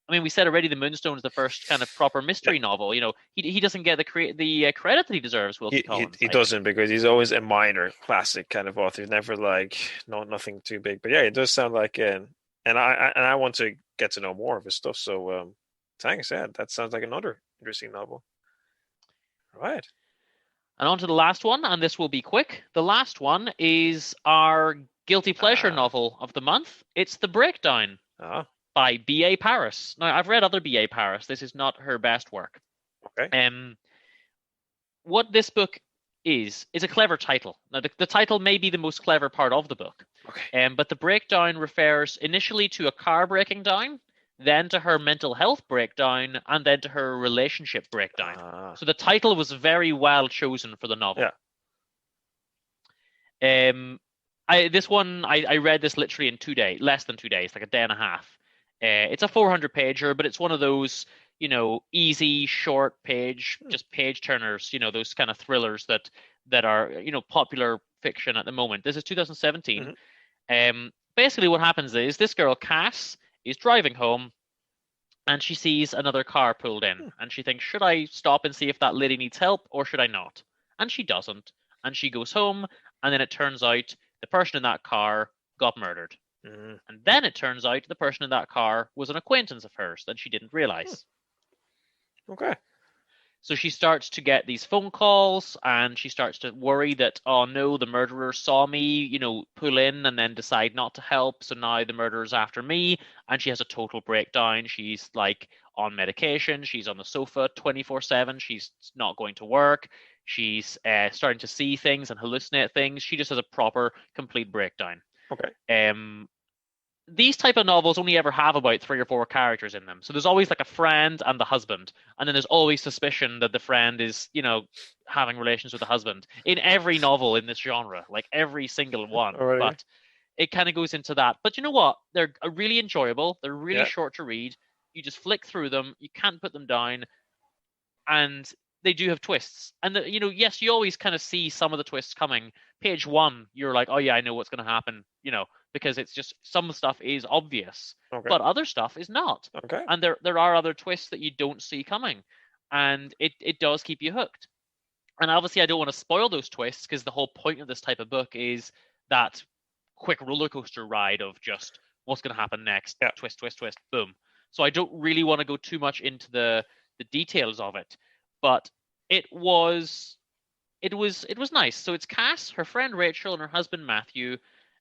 I mean, we said already, The Moonstone is the first kind of proper mystery novel. He doesn't get the credit that he deserves. Wilkie Collins. He doesn't, because he's always a minor classic kind of author. He's never nothing too big. But yeah, it does sound like and I want to get to know more of his stuff. So thanks. Yeah, that sounds like another interesting novel. All right. And on to the last one, and this will be quick. The last one is our guilty pleasure novel of the month. It's The Breakdown. By B.A. Paris. Now, I've read other B.A. Paris. This is not her best work. Okay. What this book is a clever title. Now, the title may be the most clever part of the book. Okay. But The Breakdown refers initially to a car breaking down, then to her mental health breakdown, and then to her relationship breakdown. So the title was very well chosen for the novel. Yeah. I read this literally in 2 days, less than 2 days, like a day and a half. It's a 400-pager, but it's one of those, easy, short page, just page turners, those kind of thrillers that are, popular fiction at the moment. This is 2017. Mm-hmm. Basically what happens is this girl, Cass, is driving home, and she sees another car pulled in, and she thinks, should I stop and see if that lady needs help, or should I not? And she doesn't. And she goes home, and then it turns out the person in that car got murdered. Mm-hmm. And then it turns out the person in that car was an acquaintance of hers that she didn't realize. Okay. So she starts to get these phone calls, and she starts to worry that, oh no, the murderer saw me, pull in and then decide not to help. So now the murderer's after me, and she has a total breakdown. She's like on medication. She's on the sofa 24/7. She's not going to work. She's starting to see things and hallucinate things. She just has a proper, complete breakdown. Okay. These type of novels only ever have about 3 or 4 characters in them. So there's always like a friend and the husband. And then there's always suspicion that the friend is, having relations with the husband. In every novel in this genre, like every single one. Alrighty. But it kind of goes into that. But you know what? They're really enjoyable. They're really short to read. You just flick through them. You can't put them down. And they do have twists. And, yes, you always kind of see some of the twists coming. Page 1, you're like, oh yeah, I know what's going to happen, because it's just some stuff is obvious, but other stuff is not. Okay. And there are other twists that you don't see coming, and it does keep you hooked. And obviously I don't want to spoil those twists, because the whole point of this type of book is that quick roller coaster ride of just what's going to happen next. Yeah. Twist, twist, twist, boom. So I don't really want to go too much into the details of it, but it was nice. So it's Cass, her friend Rachel, and her husband Matthew.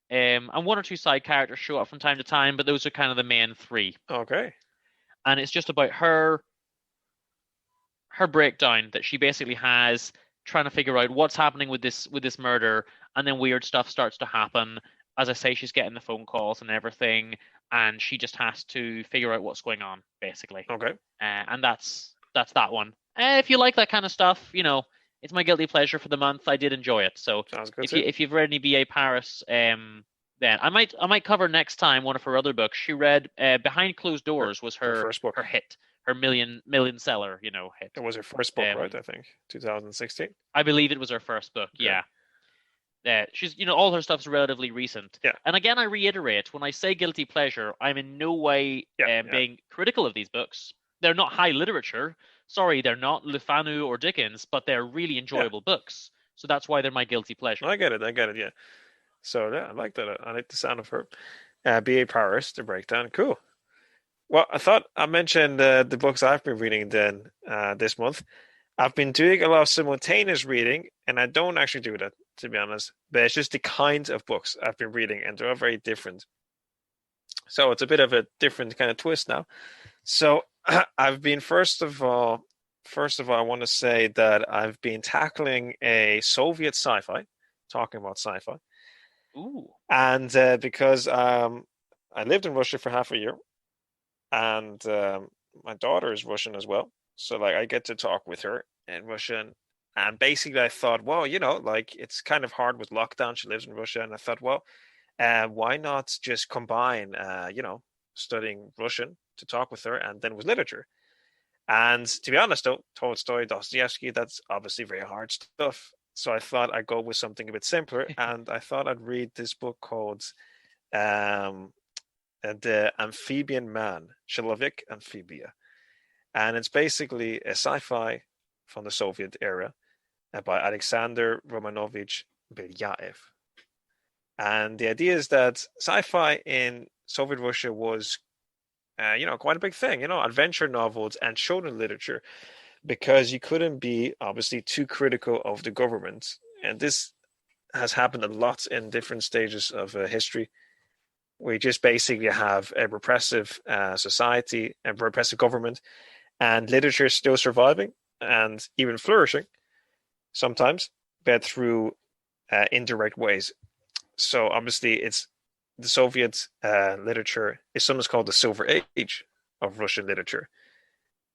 And 1 or 2 side characters show up from time to time, but those are kind of the main 3. Okay. And it's just about her breakdown that she basically has, trying to figure out what's happening with this murder, and then weird stuff starts to happen. As I say, she's getting the phone calls and everything, and she just has to figure out what's going on, basically. Okay. And that's that one. If you like that kind of stuff, it's my guilty pleasure for the month. I did enjoy it. So Sounds good if you've read any B.A. Paris, then I might cover next time one of her other books. She read Behind Closed Doors was her first book. her hit, her million seller, hit. It was her first book, right? I think 2016. I believe it was her first book. Yeah. She's, all her stuff's relatively recent. Yeah. And again, I reiterate, when I say guilty pleasure, I'm in no way being critical of these books. They're not high literature. Sorry, they're not Fanu or Dickens, but they're really enjoyable books. So that's why they're my guilty pleasure. I get it, yeah. So, yeah, I like that. I like the sound of her. B.A. Paris, the breakdown. Cool. Well, I thought I mentioned the books I've been reading then this month. I've been doing a lot of simultaneous reading, and I don't actually do that, to be honest. But it's just the kinds of books I've been reading, and they're all very different. So it's a bit of a different kind of twist now. So I've been, first of all, I want to say that I've been tackling a Soviet sci-fi, talking about sci-fi. Ooh. And because I lived in Russia for half a year, and my daughter is Russian as well. So I get to talk with her in Russian. And basically I thought, well, it's kind of hard with lockdown. She lives in Russia. And I thought, well, why not just combine, studying Russian to talk with her and then with literature. And to be honest, though, Tolstoy, Dostoevsky, that's obviously very hard stuff. So I thought I'd go with something a bit simpler. And I thought I'd read this book called The Amphibian Man, Человек Amphibia. And it's basically a sci-fi from the Soviet era by Alexander Romanovich Belayev. And the idea is that sci-fi in Soviet Russia was, quite a big thing, adventure novels and children's literature, because you couldn't be obviously too critical of the government. And this has happened a lot in different stages of history. We just basically have a repressive society, a repressive government, and literature is still surviving and even flourishing sometimes, but through indirect ways. So obviously it's the Soviet literature is sometimes called the Silver Age of Russian literature.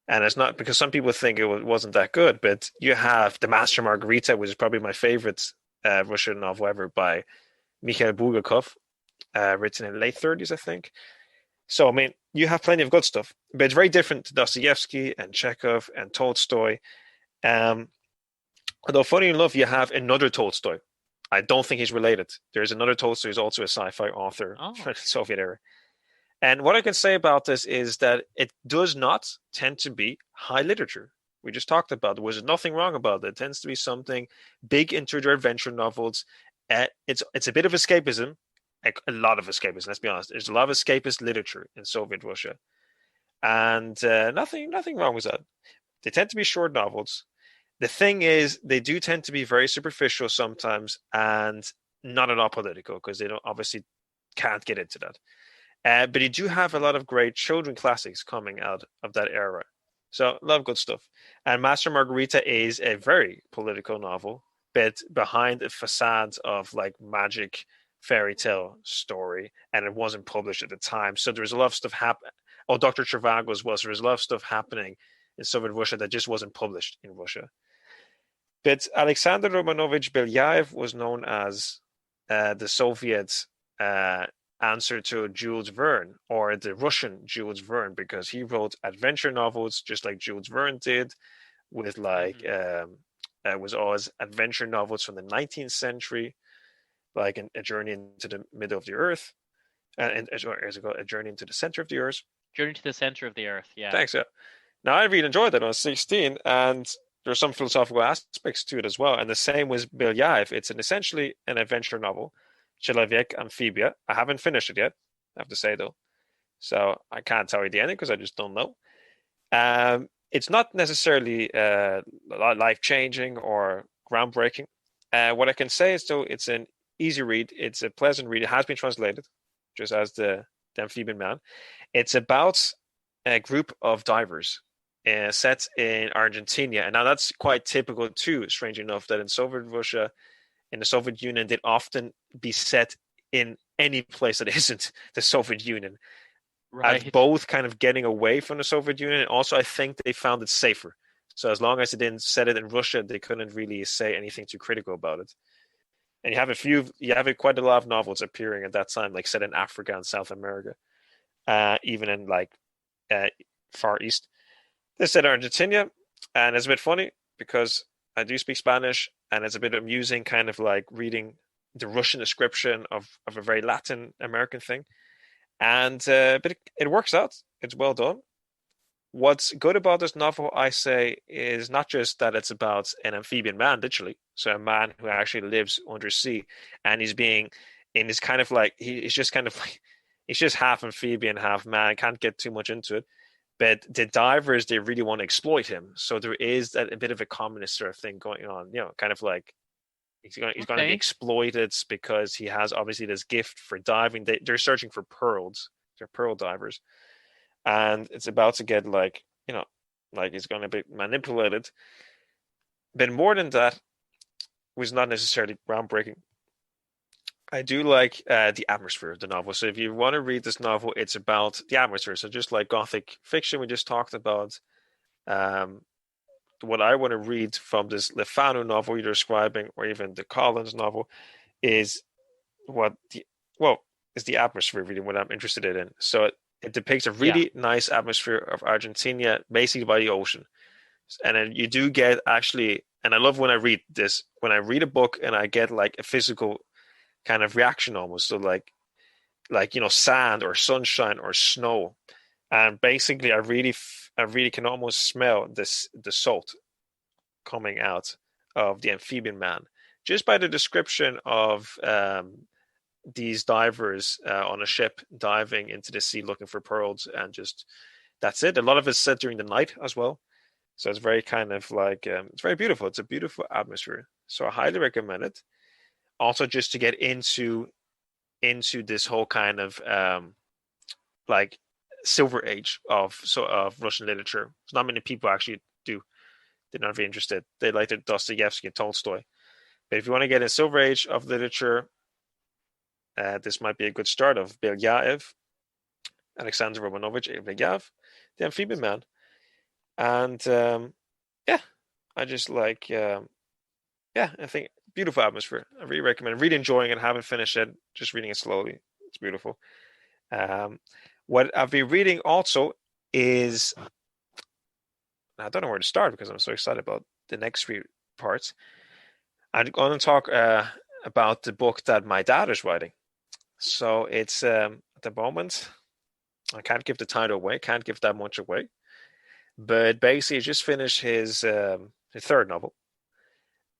And it's not because some people think it wasn't that good, but you have The Master Margarita, which is probably my favorite Russian novel ever by Mikhail Bulgakov, written in the late 30s, I think. So, I mean, you have plenty of good stuff, but it's very different to Dostoevsky and Chekhov and Tolstoy. Although, funny enough, you have another Tolstoy. I don't think he's related. There's another Tolstoy who's also a sci-fi author from the Soviet era. And what I can say about this is that it does not tend to be high literature. We just talked about there was nothing wrong about it. It tends to be something big into their adventure novels. It's a bit of escapism. A lot of escapism, let's be honest. There's a lot of escapist literature in Soviet Russia. And nothing wrong with that. They tend to be short novels. The thing is, they do tend to be very superficial sometimes and not at all political, because they obviously can't get into that. But you do have a lot of great children classics coming out of that era. So a lot of good stuff. And Master Margarita is a very political novel, but behind a facade of magic fairy tale story, and it wasn't published at the time. So there's a lot of stuff happening. Oh, Dr. Zhivago as well. So there's a lot of stuff happening in Soviet Russia that just wasn't published in Russia. But Alexander Romanovich Belyaev was known as the Soviet answer to Jules Verne, or the Russian Jules Verne, because he wrote adventure novels just like Jules Verne did, with was always adventure novels from the 19th century, like A Journey into the Middle of the Earth, and A Journey into the Center of the Earth. Journey to the Center of the Earth, yeah. Thanks, yeah. Now, I really enjoyed that when I was 16, and there's some philosophical aspects to it as well. And the same with Belyaev. It's essentially an adventure novel, Человек Amphibia. I haven't finished it yet, I have to say, though. So I can't tell you the ending because I just don't know. It's not necessarily life-changing or groundbreaking. What I can say is, though, it's an easy read. It's a pleasant read. It has been translated, just as the Amphibian Man. It's about a group of divers set in Argentina. And now that's quite typical too, strange enough, that in Soviet Russia, in the Soviet Union, they'd often be set in any place that isn't the Soviet Union. Right. As both kind of getting away from the Soviet Union, and also I think they found it safer. So as long as they didn't set it in Russia, they couldn't really say anything too critical about it. And you have quite a lot of novels appearing at that time, like set in Africa and South America, even in like Far East. They said Argentina, and it's a bit funny because I do speak Spanish, and it's a bit amusing, kind of like reading the Russian description of a very Latin American thing. And but it works out. It's well done. What's good about this novel, I say, is not just that it's about an amphibian man, literally. So a man who actually lives undersea, and he's being in this kind of like he's just kind of like he's just half amphibian, half man. I can't get too much into it, but the divers, they really want to exploit him. So there is that a bit of a communist sort of thing going on. Kind of like he's going to be exploited because he has obviously this gift for diving. They're searching for pearls. They're pearl divers. And it's about to get like he's going to be manipulated. But more than that, was not necessarily groundbreaking. I do like the atmosphere of the novel. So if you want to read this novel, it's about the atmosphere. So just like Gothic fiction we just talked about, what I want to read from this Fanu novel you're describing, or even the Collins novel, is the atmosphere, really what I'm interested in. So it depicts a really nice atmosphere of Argentina, basically by the ocean. And then you do get actually, and I love when I read this, when I read a book and I get like a physical kind of reaction almost. So like sand or sunshine or snow. And basically I really can almost smell the salt coming out of the amphibian man just by the description of these divers on a ship diving into the sea looking for pearls, and just that's it. A lot of it's set during the night as well, so it's very kind of like it's very beautiful. It's a beautiful atmosphere, so I highly recommend it. Also, just to get into this whole kind of like silver age of Russian literature. There's not many people actually do. They're not very interested. They like their Dostoevsky and Tolstoy, but if you want to get a silver age of literature, this might be a good start of Belayev, Alexander Romanovich Belayev, The Amphibian Man. And I just like, I think beautiful atmosphere. I really recommend it. Really enjoying it. Haven't finished it. Just reading it slowly. It's beautiful. What I've been reading also is, I don't know where to start because I'm so excited about the next three parts. I'm going to talk about the book that my dad is writing. So it's at the moment, I can't give the title away, can't give that much away. But basically, he just finished his third novel.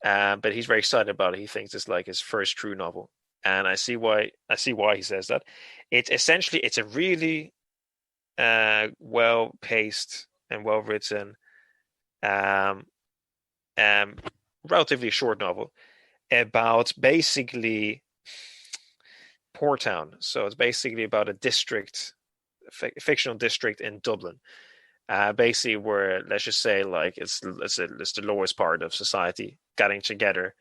But he's very excited about it. He thinks it's like his first true novel, and I see why he says that. It's a really well-paced and well-written, relatively short novel about basically Poor Town. So it's basically about a district, fictional district in Dublin, basically where, let's just say, like it's the lowest part of society getting together.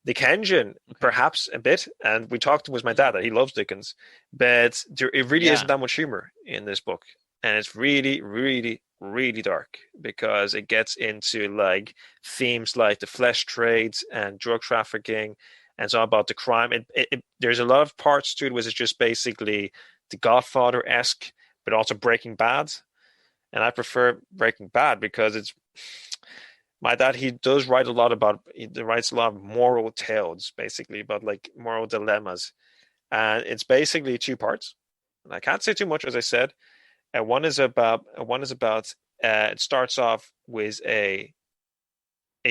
Dickensian, perhaps a bit, and we talked with my dad that he loves Dickens, but it really isn't that much humor in this book, and it's really, really, really dark because it gets into like themes like the flesh trades and drug trafficking, and it's all about the crime. There's a lot of parts to it which is just basically the Godfather-esque, but also Breaking Bad, and I prefer Breaking Bad because it's. My dad, he writes a lot of moral tales, basically, about like moral dilemmas. And it's basically two parts. And I can't say too much, as I said. One is about it starts off with a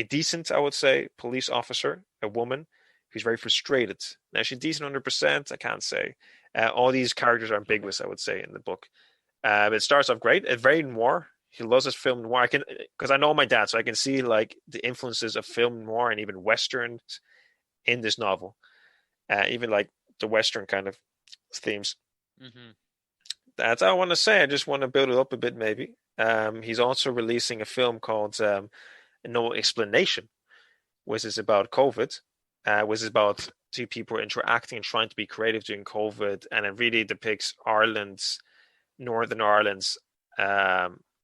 decent, I would say, police officer, a woman who's very frustrated. Now, she's decent 100%, I can't say. All these characters are ambiguous, I would say, in the book. But it starts off great. It's very noir. He loves his film noir. Because I know my dad, so I can see like the influences of film noir and even westerns in this novel, even like the western kind of themes. Mm-hmm. That's all I want to say. I just want to build it up a bit, maybe. He's also releasing a film called No Explanation, which is about COVID, which is about two people interacting and trying to be creative during COVID, and it really depicts Northern Ireland's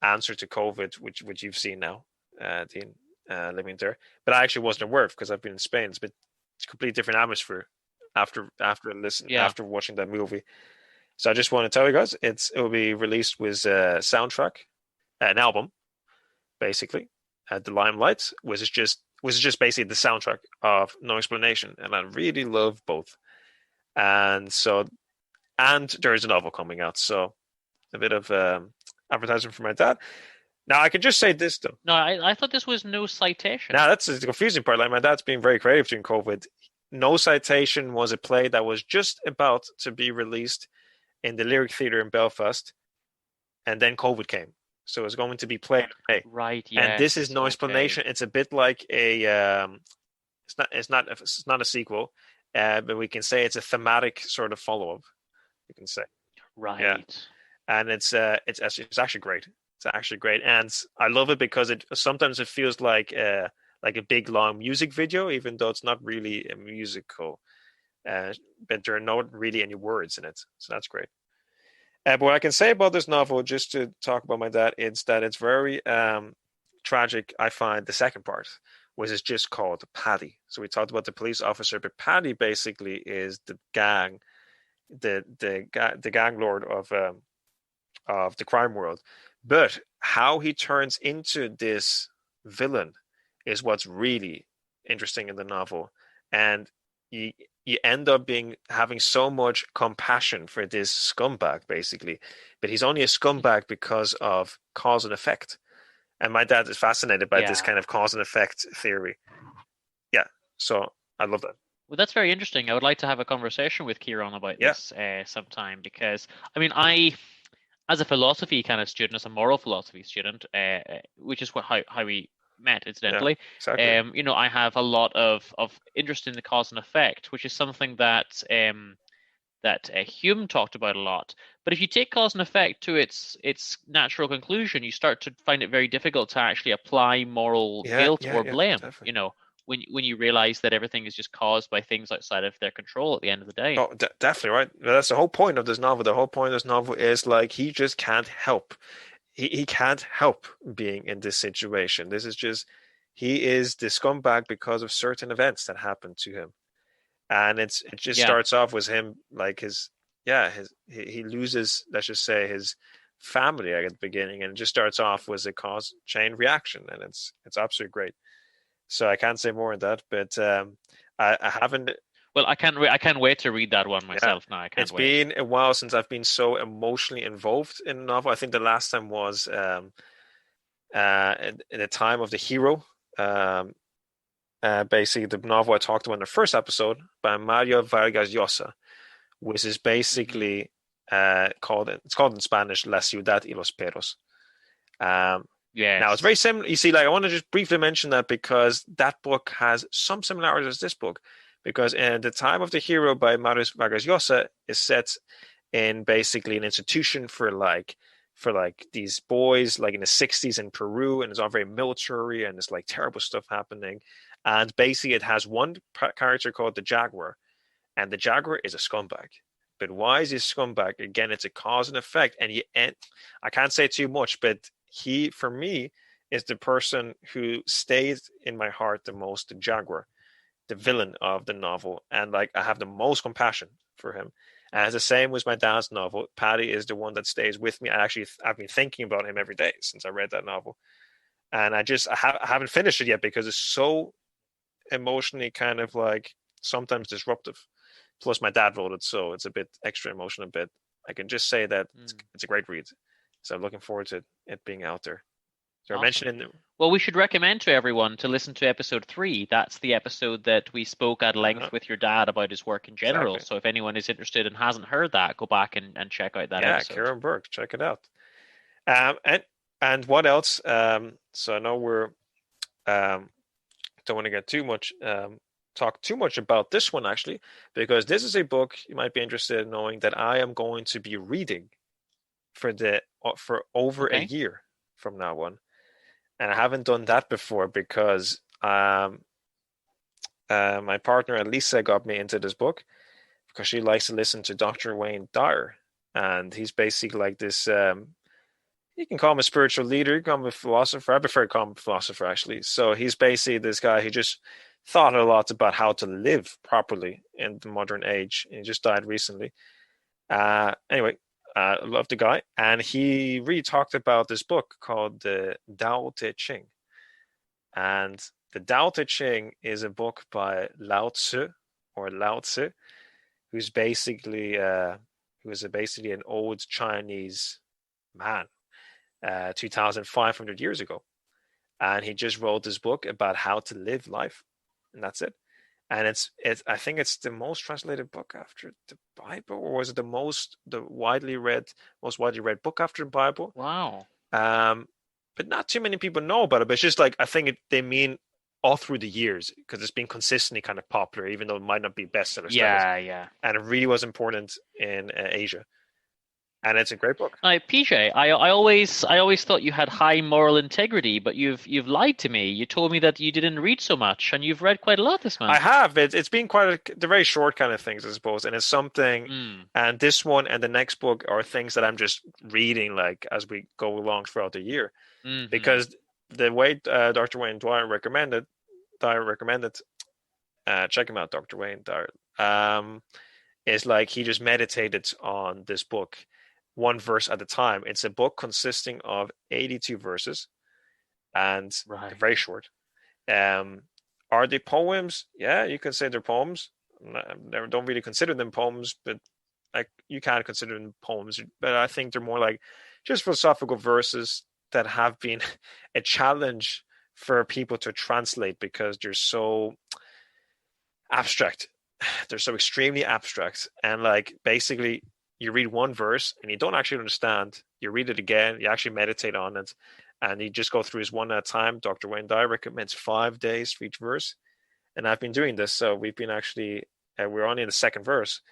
answer to COVID, which you've seen now. Dean, living there. But I actually wasn't aware of because I've been in Spain. It's a completely different atmosphere after watching that movie. So I just want to tell you guys, it will be released with a soundtrack, an album, basically, at the Limelight, which is just basically the soundtrack of No Explanation, and I really love both. And there is a novel coming out, so a bit of advertising for my dad. Now I can just say this though. No, I thought this was No Citation. Now that's the confusing part. Like my dad's being very creative during COVID. No Citation was a play that was just about to be released in the Lyric Theatre in Belfast, and then COVID came, so it was going to be played. Right. Yeah. And this is No Explanation. It's a bit like a. It's not a sequel, but we can say it's a thematic sort of follow up. You can say. Right. Yeah. And it's actually great. It's actually great, and I love it because sometimes it feels like a big long music video, even though it's not really a musical. But there are not really any words in it, so that's great. But what I can say about this novel, just to talk about my dad, is that it's very tragic. I find the second part, which is just called Paddy. So we talked about the police officer, but Paddy basically is the gang, the gang lord of the crime world. But how he turns into this villain is what's really interesting in the novel, and you end up having so much compassion for this scumbag, basically. But he's only a scumbag because of cause and effect. And my dad is fascinated by this kind of cause and effect theory. Yeah, so I love that. Well, that's very interesting. I would like to have a conversation with Kyron about this sometime, because I as a philosophy kind of student, as a moral philosophy student, which is how we met, incidentally. Yeah, exactly. I have a lot of interest in the cause and effect, which is something that Hume talked about a lot. But if you take cause and effect to its natural conclusion, you start to find it very difficult to actually apply moral guilt or blame. Definitely. When you realize that everything is just caused by things outside of their control at the end of the day. Oh, definitely, right. That's the whole point of this novel. The whole point of this novel is like he just can't help. He can't help being in this situation. This is just, he is the scumbag because of certain events that happened to him. And it just starts off with him like he loses, let's just say, his family at the beginning, and it just starts off with a cause chain reaction, and it's absolutely great. So I can't say more on that, but I haven't. Well, I can't wait to read that one myself now. It's been a while since I've been so emotionally involved in a novel. I think the last time was in the time of the hero. Basically, the novel I talked about in the first episode by Mario Vargas Llosa, which is basically called in Spanish La Ciudad y los Perros. Yeah. Now it's very similar. You see, like I want to just briefly mention that because that book has some similarities as this book. Because the time of the hero by Mario Vargas Llosa is set in basically an institution for these boys, like in the 60s in Peru, and it's all very military and it's like terrible stuff happening. And basically, it has one character called the Jaguar, and the Jaguar is a scumbag. But why is he a scumbag? Again, it's a cause and effect, and I can't say too much, but he, for me, is the person who stays in my heart the most, the Jaguar, the villain of the novel, and like I have the most compassion for him. And it's the same with my dad's novel. Paddy is the one that stays with me. I've been thinking about him every day since I read that novel, and I haven't finished it yet because it's so emotionally kind of like sometimes disruptive. Plus, my dad wrote it, so it's a bit extra emotional. But I can just say that it's a great read. So I'm looking forward to it being out there. So awesome. I mentioned well, we should recommend to everyone to listen to episode 3. That's the episode that we spoke at length with your dad about his work in general. Exactly. So if anyone is interested and hasn't heard that, go back and check out that episode. Yeah, Kyron Bourke, check it out. And what else? So I know we're don't want to get too much talk too much about this one actually, because this is a book you might be interested in knowing that I am going to be reading for over a year from now on. And I haven't done that before because my partner Elisa got me into this book because she likes to listen to Dr. Wayne Dyer, and he's basically like this. you can call him a spiritual leader, you can call him a philosopher. I prefer to call him a philosopher, actually. So he's basically this guy who just thought a lot about how to live properly in the modern age. He just died recently. Anyway, I love the guy. And he really talked about this book called the Tao Te Ching. And the Tao Te Ching is a book by Lao Tsu, or Lao Tzu, who's basically basically an old Chinese man, 2,500 years ago, and he just wrote this book about how to live life, and that's it. And it's I think it's the most translated book after the Bible, or was it most widely read book after the Bible? Wow. But not too many people know about it. But it's just like, I think they mean all through the years, because it's been consistently kind of popular, even though it might not be bestseller status. Yeah. And it really was important in Asia. And it's a great book. PJ, I always thought you had high moral integrity, but you've lied to me. You told me that you didn't read so much, and you've read quite a lot this month. I have. It's been they're very short kind of things, I suppose. And it's something, and this one and the next book are things that I'm just reading like as we go along throughout the year. Mm-hmm. Because the way Dr. Wayne Dwyer recommended, check him out, Dr. Wayne Dwyer, is like he just meditated on this book, one verse at a time. It's a book consisting of 82 verses, and they're very short. Are they poems? Yeah, you can say they're poems. I don't really consider them poems, but like you can consider them poems. But I think they're more like just philosophical verses that have been a challenge for people to translate, because they're so abstract. They're so extremely abstract, and like basically you read one verse and you don't actually understand. You read it again, you actually meditate on it, and you just go through this one at a time. Dr. Wayne Dyer recommends 5 days for each verse, and I've been doing this. So we've been actually we're only in the second verse,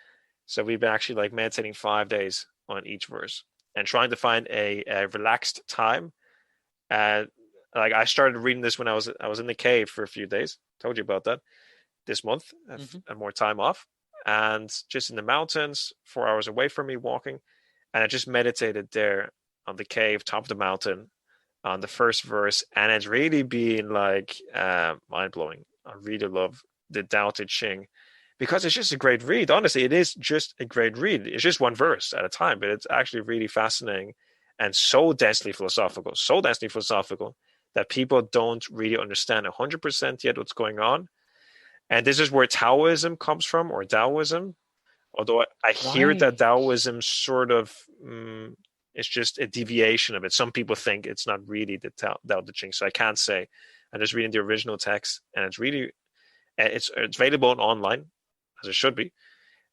so we've been actually like meditating 5 days on each verse and trying to find a relaxed time. And like I started reading this when I was in the cave for a few days. Told you about that. This month, and more time off, and just in the mountains, 4 hours away from me walking, and I just meditated there on the cave, top of the mountain, on the first verse, and it's really been like mind blowing. I really love the Tao Te Ching, because it's just a great read. Honestly, it is just a great read. It's just one verse at a time, but it's actually really fascinating and so densely philosophical that people don't really understand 100% yet what's going on. And this is where Taoism comes from, or Taoism. Although I hear that Taoism sort of it's just a deviation of it. Some people think it's not really the Tao Te Ching, so I can't say. I'm just reading the original text, and it's really it's available online, as it should be.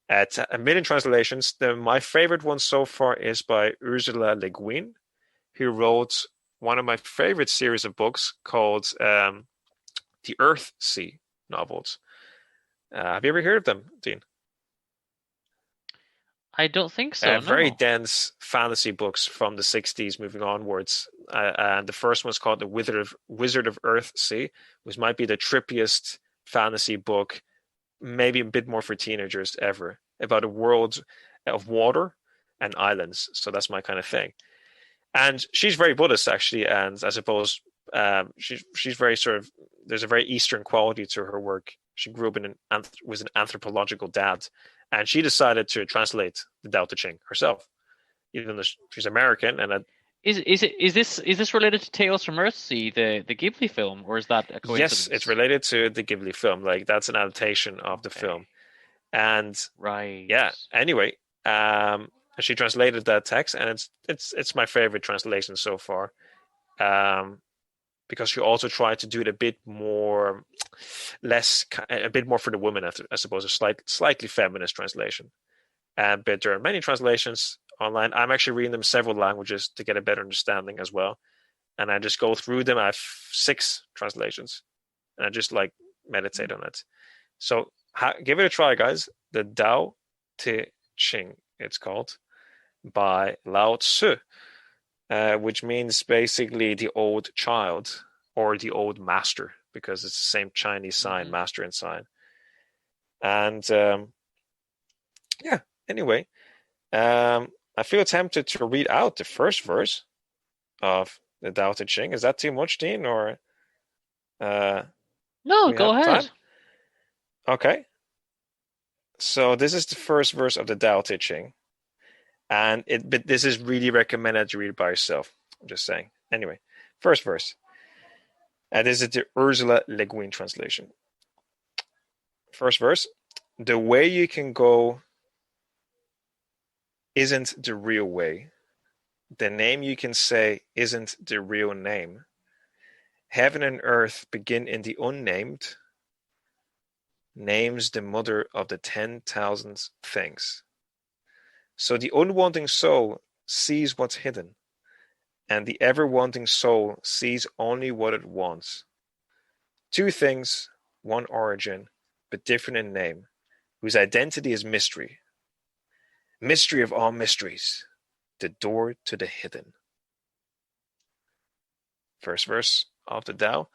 At a million translations. My favorite one so far is by Ursula Le Guin, who wrote one of my favorite series of books called the Earthsea novels. Have you ever heard of them, Dean? I don't think so. Very dense fantasy books from the 60s moving onwards. And the first one's called The Wizard of Earthsea, which might be the trippiest fantasy book, maybe a bit more for teenagers ever, about a world of water and islands. So that's my kind of thing. And she's very Buddhist, actually, and I suppose she's very sort of, there's a very Eastern quality to her work. She grew up was an anthropological dad, and she decided to translate the Tao Te Ching herself, even though she's American. And is this related to Tales from Earthsea, the Ghibli film, or is that a coincidence? Yes, it's related to the Ghibli film. Like that's an adaptation of the film, and yeah. Anyway, she translated that text, and it's my favorite translation so far. Because she also tried to do it a bit more for the woman, I suppose, a slightly feminist translation. But there are many translations online. I'm actually reading them in several languages to get a better understanding as well. And I just go through them. I have 6 translations, and I just like meditate on it. So give it a try, guys. The Tao Te Ching, it's called, by Lao Tsu. Which means basically the old child or the old master, because it's the same Chinese sign, master and sign. And anyway, I feel tempted to read out the first verse. of the Tao Te Ching. Is that too much, Dean, or No, we go have ahead. time? Okay. So this is the first verse of the Tao Te Ching, but this is really recommended to read by yourself. I'm just saying. Anyway, first verse. This is the Ursula Le Guin translation. First verse. The way you can go isn't the real way. The name you can say isn't the real name. Heaven and earth begin in the unnamed. Name's the mother of the 10,000 things. So the unwanting soul sees what's hidden, and the ever-wanting soul sees only what it wants. Two things, one origin, but different in name, whose identity is mystery. Mystery of all mysteries, the door to the hidden. First verse of the Tao.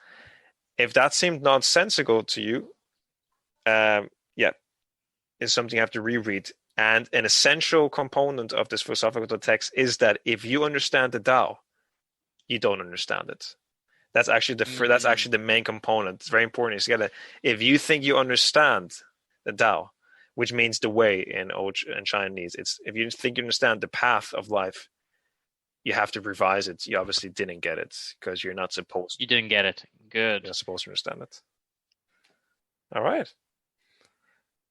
If that seemed nonsensical to you, it's something you have to reread. And an essential component of this philosophical text is that if you understand the Tao, you don't understand it. That's actually that's actually the main component. It's very important. If you think you understand the Tao, which means the way in old and Chinese, it's if you think you understand the path of life, you have to revise it. You obviously didn't get it because you're not supposed. You didn't get it. Good. You're not supposed to understand it. All right.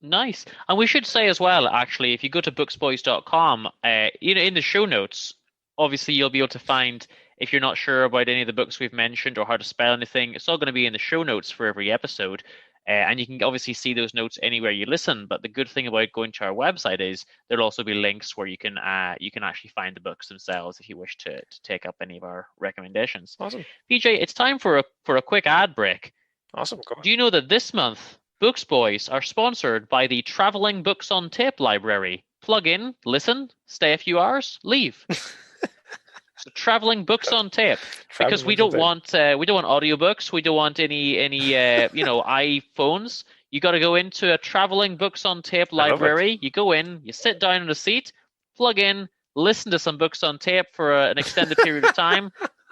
Nice. And we should say as well, actually, if you go to booksboys.com, in the show notes, obviously you'll be able to find, if you're not sure about any of the books we've mentioned or how to spell anything, it's all going to be in the show notes for every episode. And you can obviously see those notes anywhere you listen. But the good thing about going to our website is there'll also be links where you can actually find the books themselves if you wish to take up any of our recommendations. Awesome. PJ, it's time for a quick ad break. Awesome. Go on. Do you know that this month Books Boys are sponsored by the Traveling Books on Tape Library? Plug in, listen, stay a few hours, leave. So Traveling Books on Tape, because we don't want audiobooks, we don't want any iPhones. You got to go into a Traveling Books on Tape library. You go in, you sit down in a seat, plug in, listen to some books on tape for an extended period of time,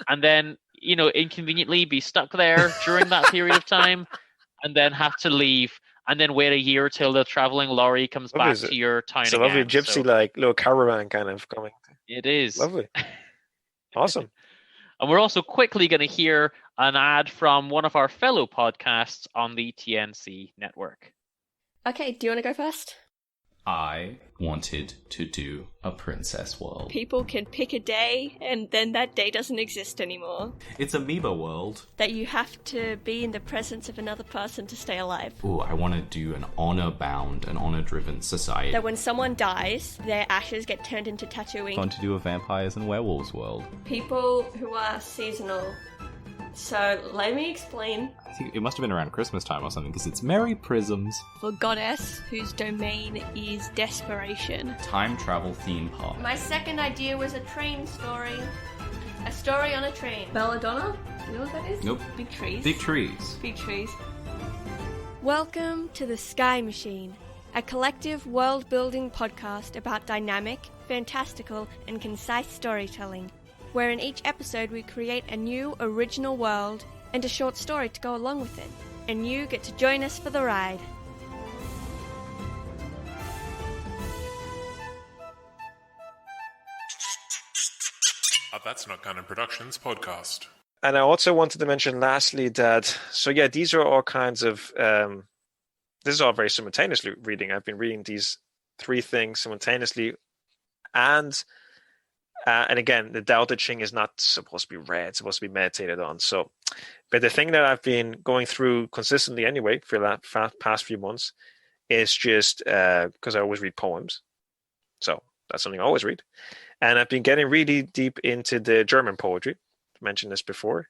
and then inconveniently be stuck there during that period of time, and then have to leave, and then wait a year till the traveling lorry comes back to your town again. It's a lovely gypsy, like little caravan kind of coming. It is. Lovely. Awesome. And we're also quickly going to hear an ad from one of our fellow podcasts on the TNC network. Okay, do you want to go first? I wanted to do a princess world. People can pick a day, and then that day doesn't exist anymore. It's amoeba world. That you have to be in the presence of another person to stay alive. Ooh, I want to do an honor-bound and honor-driven society. That when someone dies, their ashes get turned into tattooing. I want to do a vampires and werewolves world. People who are seasonal. So, let me explain. I think it must have been around Christmas time or something, because it's Merry Prisms. For goddess, whose domain is desperation. Time travel theme park. My second idea was a train story. A story on a train. Belladonna? You know what that is? Nope. Big trees. Big trees. Big trees. Welcome to The Sky Machine, a collective world-building podcast about dynamic, fantastical, and concise storytelling, where in each episode we create a new original world and a short story to go along with it, and you get to join us for the ride. That's Not Canon Productions podcast. And I also wanted to mention lastly that, these are all kinds of, this is all very simultaneously reading. I've been reading these three things simultaneously, and again, the Tao Te Ching is not supposed to be read; it's supposed to be meditated on. So, but the thing that I've been going through consistently anyway for the past few months is just because I always read poems, so that's something I always read, and I've been getting really deep into the German poetry. I mentioned this before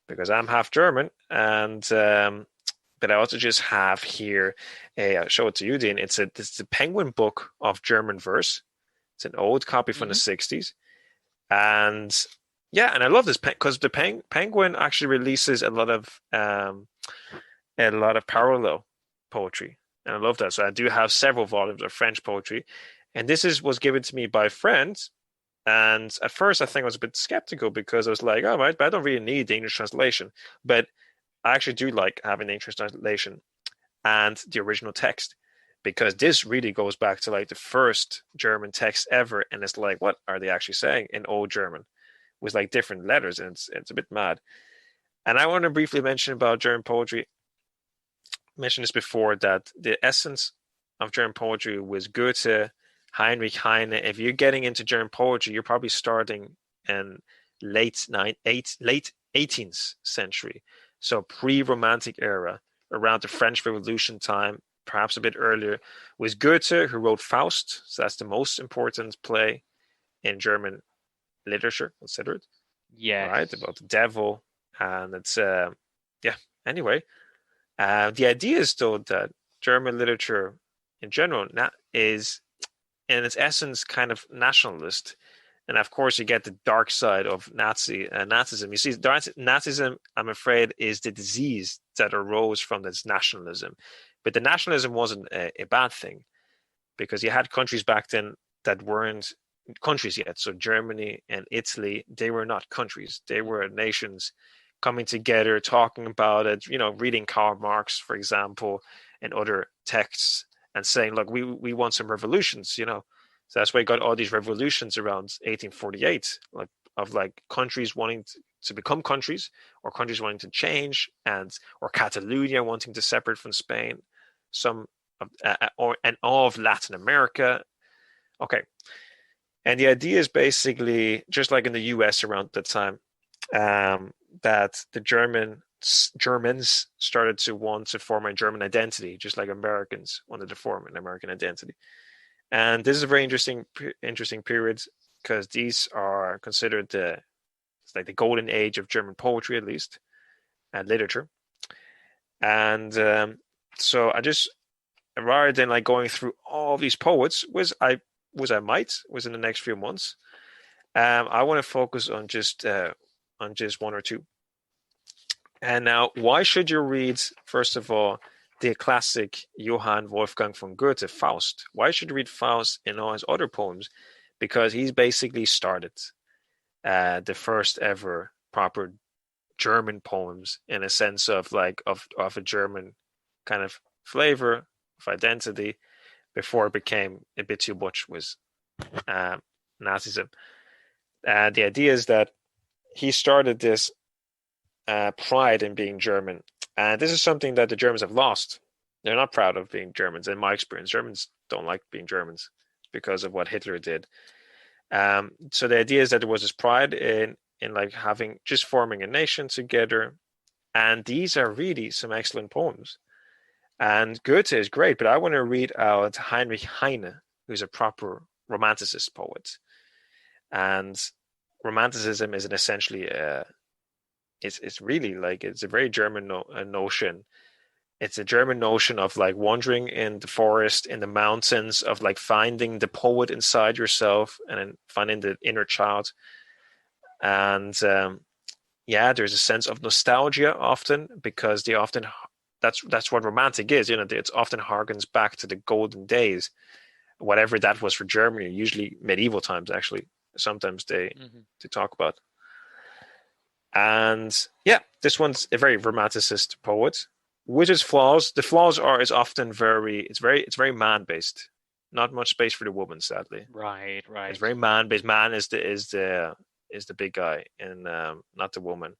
because I'm half German, and but I also just have here I'll show it to you, Dean. It's the Penguin book of German verse. It's an old copy from the 60s. And I love this because the Penguin actually releases a lot of parallel poetry, and I love that. So I do have several volumes of French poetry, and this was given to me by friends And at first, I think I was a bit skeptical because I was like, oh, right, but I don't really need the English translation. But I actually do like having the English translation and the original text, because this really goes back to like the first German text ever. And it's like, what are they actually saying in Old German with like different letters? And it's a bit mad. And I want to briefly mention about German poetry. I mentioned this before, that the essence of German poetry was Goethe, Heinrich Heine. If you're getting into German poetry, you're probably starting in late 18th century, so pre-Romantic era, around the French Revolution time, perhaps a bit earlier, was Goethe, who wrote Faust. So that's the most important play in German literature considered. Yes. Right, about the devil, and it's Anyway, the idea is though that German literature in general is, in its essence, kind of nationalist. And of course, you get the dark side of Nazism. You see, Nazism, I'm afraid, is the disease that arose from this nationalism. But the nationalism wasn't a bad thing, because you had countries back then that weren't countries yet. So Germany and Italy, they were not countries. They were nations coming together, talking about it, reading Karl Marx, for example, and other texts, and saying, look, we want some revolutions, So that's why you got all these revolutions around 1848, of countries wanting to become countries, or countries wanting to change, or Catalonia wanting to separate from Spain, and all of Latin America. Okay. And the idea is basically, just like in the US around that time, that the Germans started to want to form a German identity, just like Americans wanted to form an American identity. And this is a very interesting period, because these are considered the golden age of German poetry, at least, and literature. And so I just, rather than going through all these poets, was in the next few months, I want to focus on just one or two. And now, why should you read, first of all, the classic Johann Wolfgang von Goethe, Faust? Why should you read Faust in all his other poems? Because he's basically started the first ever proper German poems, in a sense of a German kind of flavor of identity, before it became a bit too much with Nazism. The idea is that he started this pride in being German. And this is something that the Germans have lost. They're not proud of being Germans, in my experience. Germans don't like being Germans because of what Hitler did. So the idea is that there was this pride in forming a nation together. And these are really some excellent poems. And Goethe is great, but I want to read out Heinrich Heine, who's a proper Romanticist poet. And Romanticism is essentially it's really it's a very German notion. It's a German notion of wandering in the forest, in the mountains, of finding the poet inside yourself, and then finding the inner child. And there's a sense of nostalgia often, because that's what romantic is. It often harkens back to the golden days, whatever that was for Germany, usually medieval times, actually. Sometimes they talk about. And this one's a very romanticist poet. With its flaws, the flaws is often very man-based. Not much space for the woman, sadly. Right. It's very man-based. Man is the big guy, and not the woman,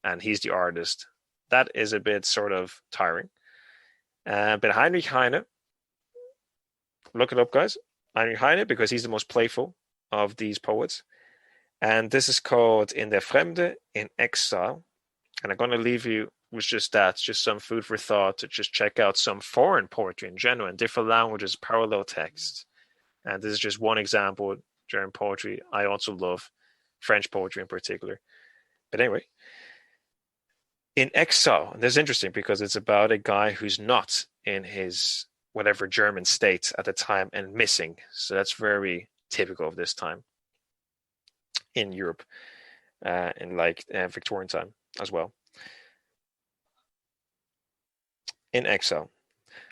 and he's the artist. That is a bit sort of tiring. But Heinrich Heine, look it up, guys. Heinrich Heine, because he's the most playful of these poets. And this is called In der Fremde, in Exile. And I'm going to leave you with just some food for thought, to just check out some foreign poetry in general, in different languages, parallel texts. And this is just one example. German poetry I also love, French poetry in particular. But anyway, In Exile, and this is interesting because it's about a guy who's not in his whatever German state at the time and missing. So that's very typical of this time in Europe, in Victorian time as well. In Exile.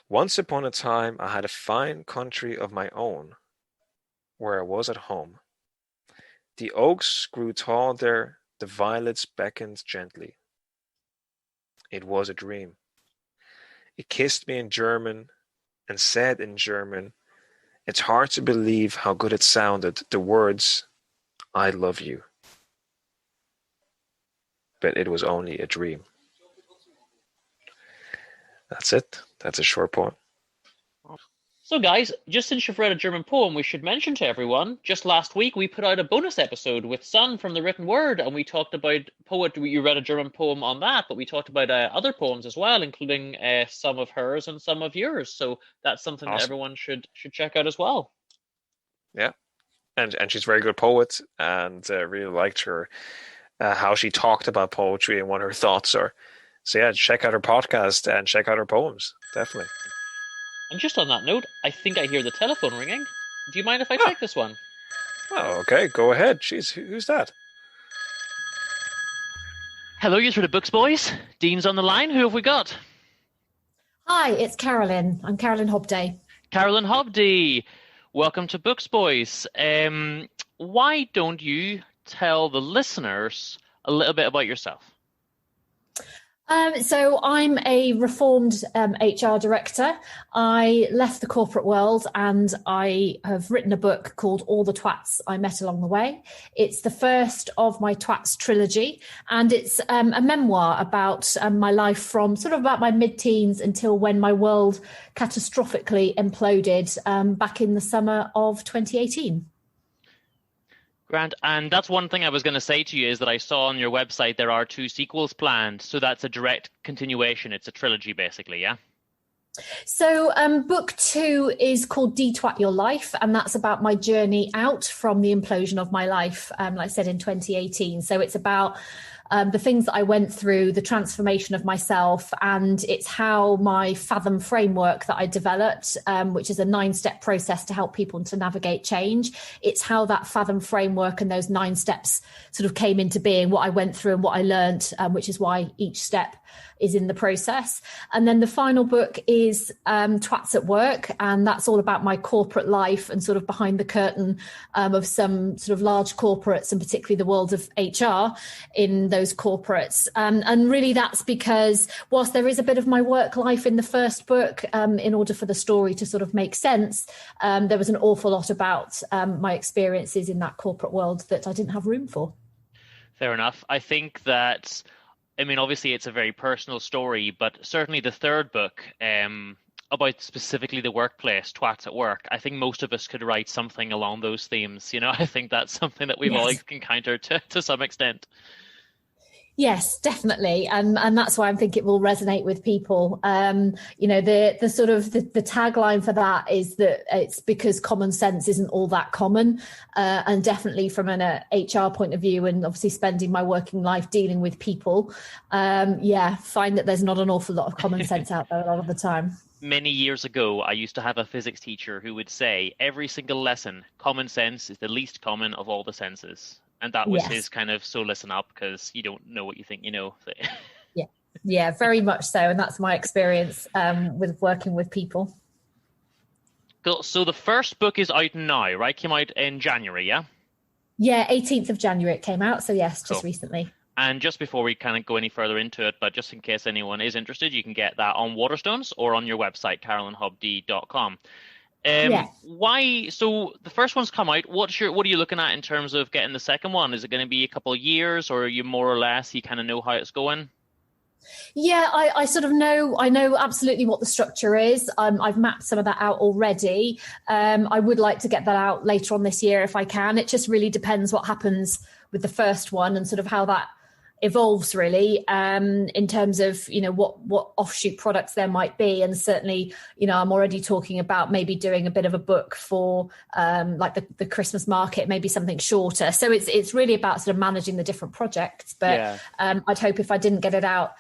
Once upon a time, I had a fine country of my own, where I was at home. The oaks grew tall there, the violets beckoned gently. It was a dream. It kissed me in German and said in German, it's hard to believe how good it sounded, the words, I love you. But it was only a dream. That's it. That's a short poem. So guys, just since you've read a German poem, we should mention to everyone, just last week we put out a bonus episode with Sun from the Written Word, and we talked about you read a German poem on that, but we talked about other poems as well, including some of hers and some of yours. So that's something that everyone should check out as well. Yeah, and she's a very good poet, and really liked her, how she talked about poetry and what her thoughts are. So yeah, check out her podcast and check out her poems, definitely. And just on that note, I think I hear the telephone ringing. Do you mind if I take this one? Oh, okay, go ahead. Jeez, who's that? Hello, you're through the Books Boys. Dean's on the line. Who have we got? Hi, it's Carolyn. I'm Carolyn Hobdey. Carolyn Hobdey. Welcome to Books Boys. Why don't you tell the listeners a little bit about yourself? So I'm a reformed HR director. I left the corporate world and I have written a book called All the Twats I Met Along the Way. It's the first of my Twats trilogy, and it's a memoir about my life from sort of about my mid-teens until when my world catastrophically imploded back in the summer of 2018. Grant, and that's one thing I was going to say to you is that I saw on your website there are 2 sequels planned, so that's a direct continuation. It's a trilogy, basically, yeah? So book 2 is called De-Twat Your Life, and that's about my journey out from the implosion of my life, like I said, in 2018. So it's about the things that I went through, the transformation of myself, and it's how my Fathom framework that I developed, which is a 9-step process to help people to navigate change. It's how that Fathom framework and those 9 steps sort of came into being, what I went through and what I learned, which is why each step is in the process. And then the final book is Twats at Work, and that's all about my corporate life and sort of behind the curtain of some sort of large corporates, and particularly the world of HR in those corporates. And really that's because whilst there is a bit of my work life in the first book, in order for the story to sort of make sense, there was an awful lot about my experiences in that corporate world that I didn't have room for. Fair enough. I think that, I mean, obviously it's a very personal story, but certainly the third book about specifically the workplace, Twats at Work, I think most of us could write something along those themes. You know, I think that's something that we've all encountered to some extent. Yes, definitely. And that's why I think it will resonate with people. You know, the sort of the tagline for that is that it's because common sense isn't all that common. And definitely from an HR point of view, and obviously spending my working life dealing with people, find that there's not an awful lot of common sense out there a lot of the time. Many years ago, I used to have a physics teacher who would say, every single lesson, common sense is the least common of all the senses. And that was his kind of, so listen up, because you don't know what you think you know. Yeah, very much so. And that's my experience with working with people. Cool. So the first book is out now, right? Came out in January, yeah? Yeah, 18th of January it came out. So yes, just recently. And just before we kind of go any further into it, but just in case anyone is interested, you can get that on Waterstones or on your website, carolynhobdey.com. Why? So the first one's come out. What are you looking at in terms of getting the second one? Is it going to be a couple of years, or are you more or less you kind of know how it's going? Yeah, I sort of know. I know absolutely what the structure is. I've mapped some of that out already. I would like to get that out later on this year if I can. It just really depends what happens with the first one and sort of how that evolves really, in terms of, you know, what offshoot products there might be. And certainly, you know, I'm already talking about maybe doing a bit of a book for like the Christmas market, maybe something shorter. So it's really about sort of managing the different projects. But I'd hope if I didn't get it out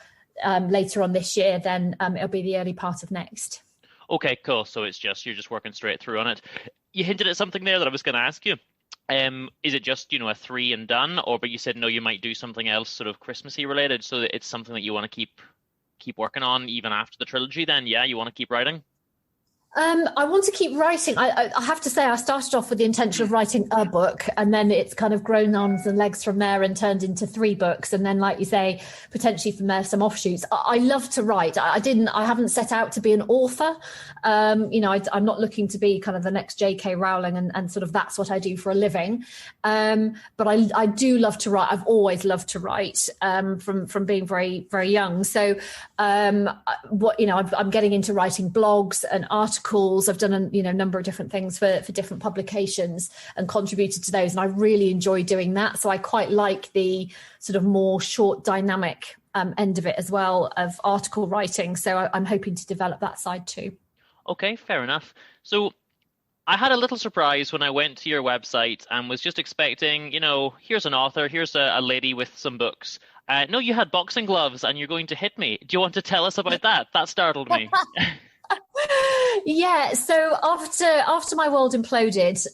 later on this year, then it'll be the early part of next. Okay, cool. So you're just working straight through on it. You hinted at something there that I was going to ask you. Is it just, you know, a 3 and done, but you said no, you might do something else sort of Christmassy related, so that it's something that you want to keep working on even after the trilogy then? Yeah, you want to keep writing? I want to keep writing. I have to say, I started off with the intention of writing a book, and then it's kind of grown arms and legs from there and turned into 3 books. And then, like you say, potentially from there, some offshoots. I love to write. I haven't set out to be an author. I'm not looking to be kind of the next J.K. Rowling and sort of that's what I do for a living. But I do love to write. I've always loved to write from being very, very young. So, I'm getting into writing blogs and articles. I've done a number of different things for different publications and contributed to those, and I really enjoy doing that. So I quite like the sort of more short, dynamic end of it as well, of article writing. So I'm hoping to develop that side too. Okay, fair enough. So I had a little surprise when I went to your website and was just expecting, here's an author, here's a lady with some books. No, you had boxing gloves and you're going to hit me. Do you want to tell us about that? That startled me. Yeah, so after my world imploded,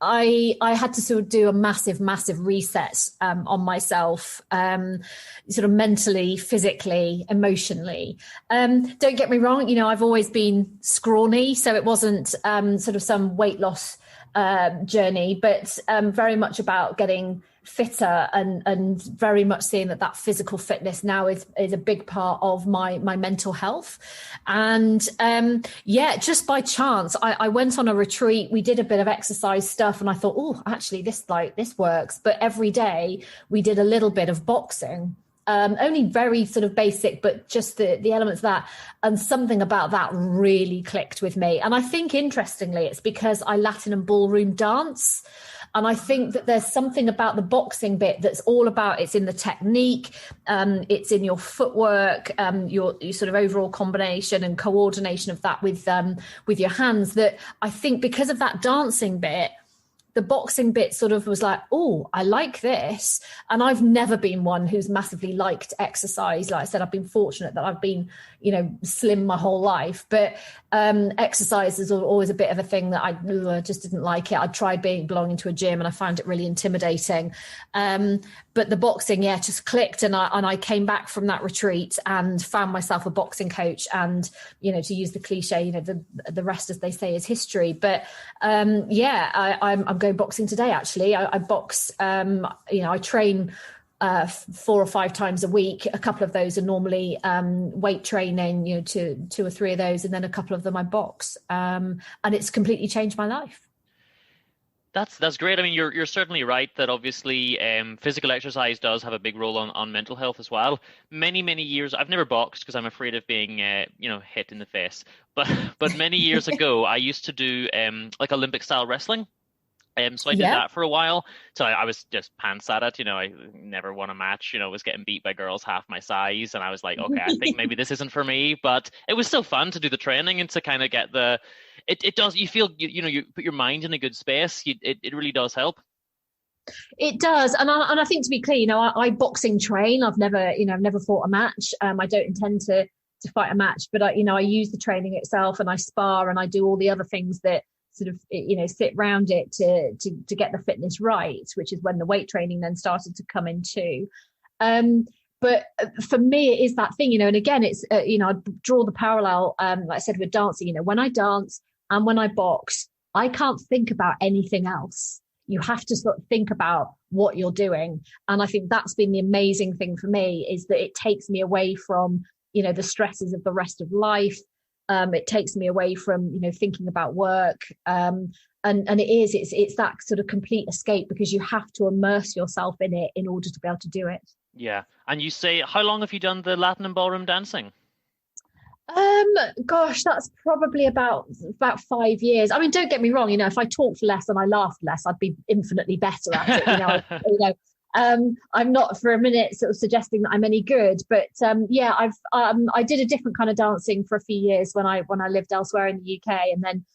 I had to sort of do a massive reset on myself, sort of mentally, physically, emotionally. Don't get me wrong, I've always been scrawny, so it wasn't sort of some weight loss journey, but very much about getting fitter and very much seeing that physical fitness now is a big part of my mental health. And just by chance, I went on a retreat. We did a bit of exercise stuff and I thought, oh, actually this works. But every day we did a little bit of boxing. Only very sort of basic, but just the elements of that, and something about that really clicked with me. And I think, interestingly, it's because I Latin and ballroom dance. And I think that there's something about the boxing bit that's all about, it's in the technique, it's in your footwork, your sort of overall combination and coordination of that with your hands, that I think because of that dancing bit, the boxing bit sort of was like, oh, I like this. And I've never been one who's massively liked exercise. Like I said, I've been fortunate that I've been, slim my whole life. But exercise is always a bit of a thing that I just didn't like it. I tried belonging to a gym and I found it really intimidating. But the boxing, just clicked. And I came back from that retreat and found myself a boxing coach. And, to use the cliche, the rest, as they say, is history. But I'm going boxing today, actually. I box, I train 4 or 5 times a week. A couple of those are normally weight training, 2 or 3 of those, and then a couple of them I box. And it's completely changed my life. That's great. I mean, you're certainly right that obviously physical exercise does have a big role on mental health as well. Many years, I've never boxed because I'm afraid of being hit in the face. But many years ago, I used to do like Olympic style wrestling. So I did that for a while. So I was just pants at it. I never won a match, was getting beat by girls half my size. And I was like, okay, I think maybe this isn't for me. But it was still fun to do the training and to kind of get it does, you feel, you put your mind in a good space. It really does help. It does. And I think, to be clear, I boxing train. I've never fought a match. I don't intend to fight a match, but I use the training itself and I spar and I do all the other things that sort of, sit round it to get the fitness right, which is when the weight training then started to come in too. But for me, it is that thing, and again, it's, I draw the parallel, like I said, with dancing, when I dance and when I box, I can't think about anything else. You have to sort of think about what you're doing. And I think that's been the amazing thing for me, is that it takes me away from, the stresses of the rest of life. It takes me away from, thinking about work. And it's that sort of complete escape, because you have to immerse yourself in it in order to be able to do it. Yeah. And you say, how long have you done the Latin and ballroom dancing? Gosh, that's probably about 5 years. I mean, don't get me wrong, if I talked less and I laughed less, I'd be infinitely better at it. I'm not for a minute sort of suggesting that I'm any good, but I did a different kind of dancing for a few years when I lived elsewhere in the UK, and then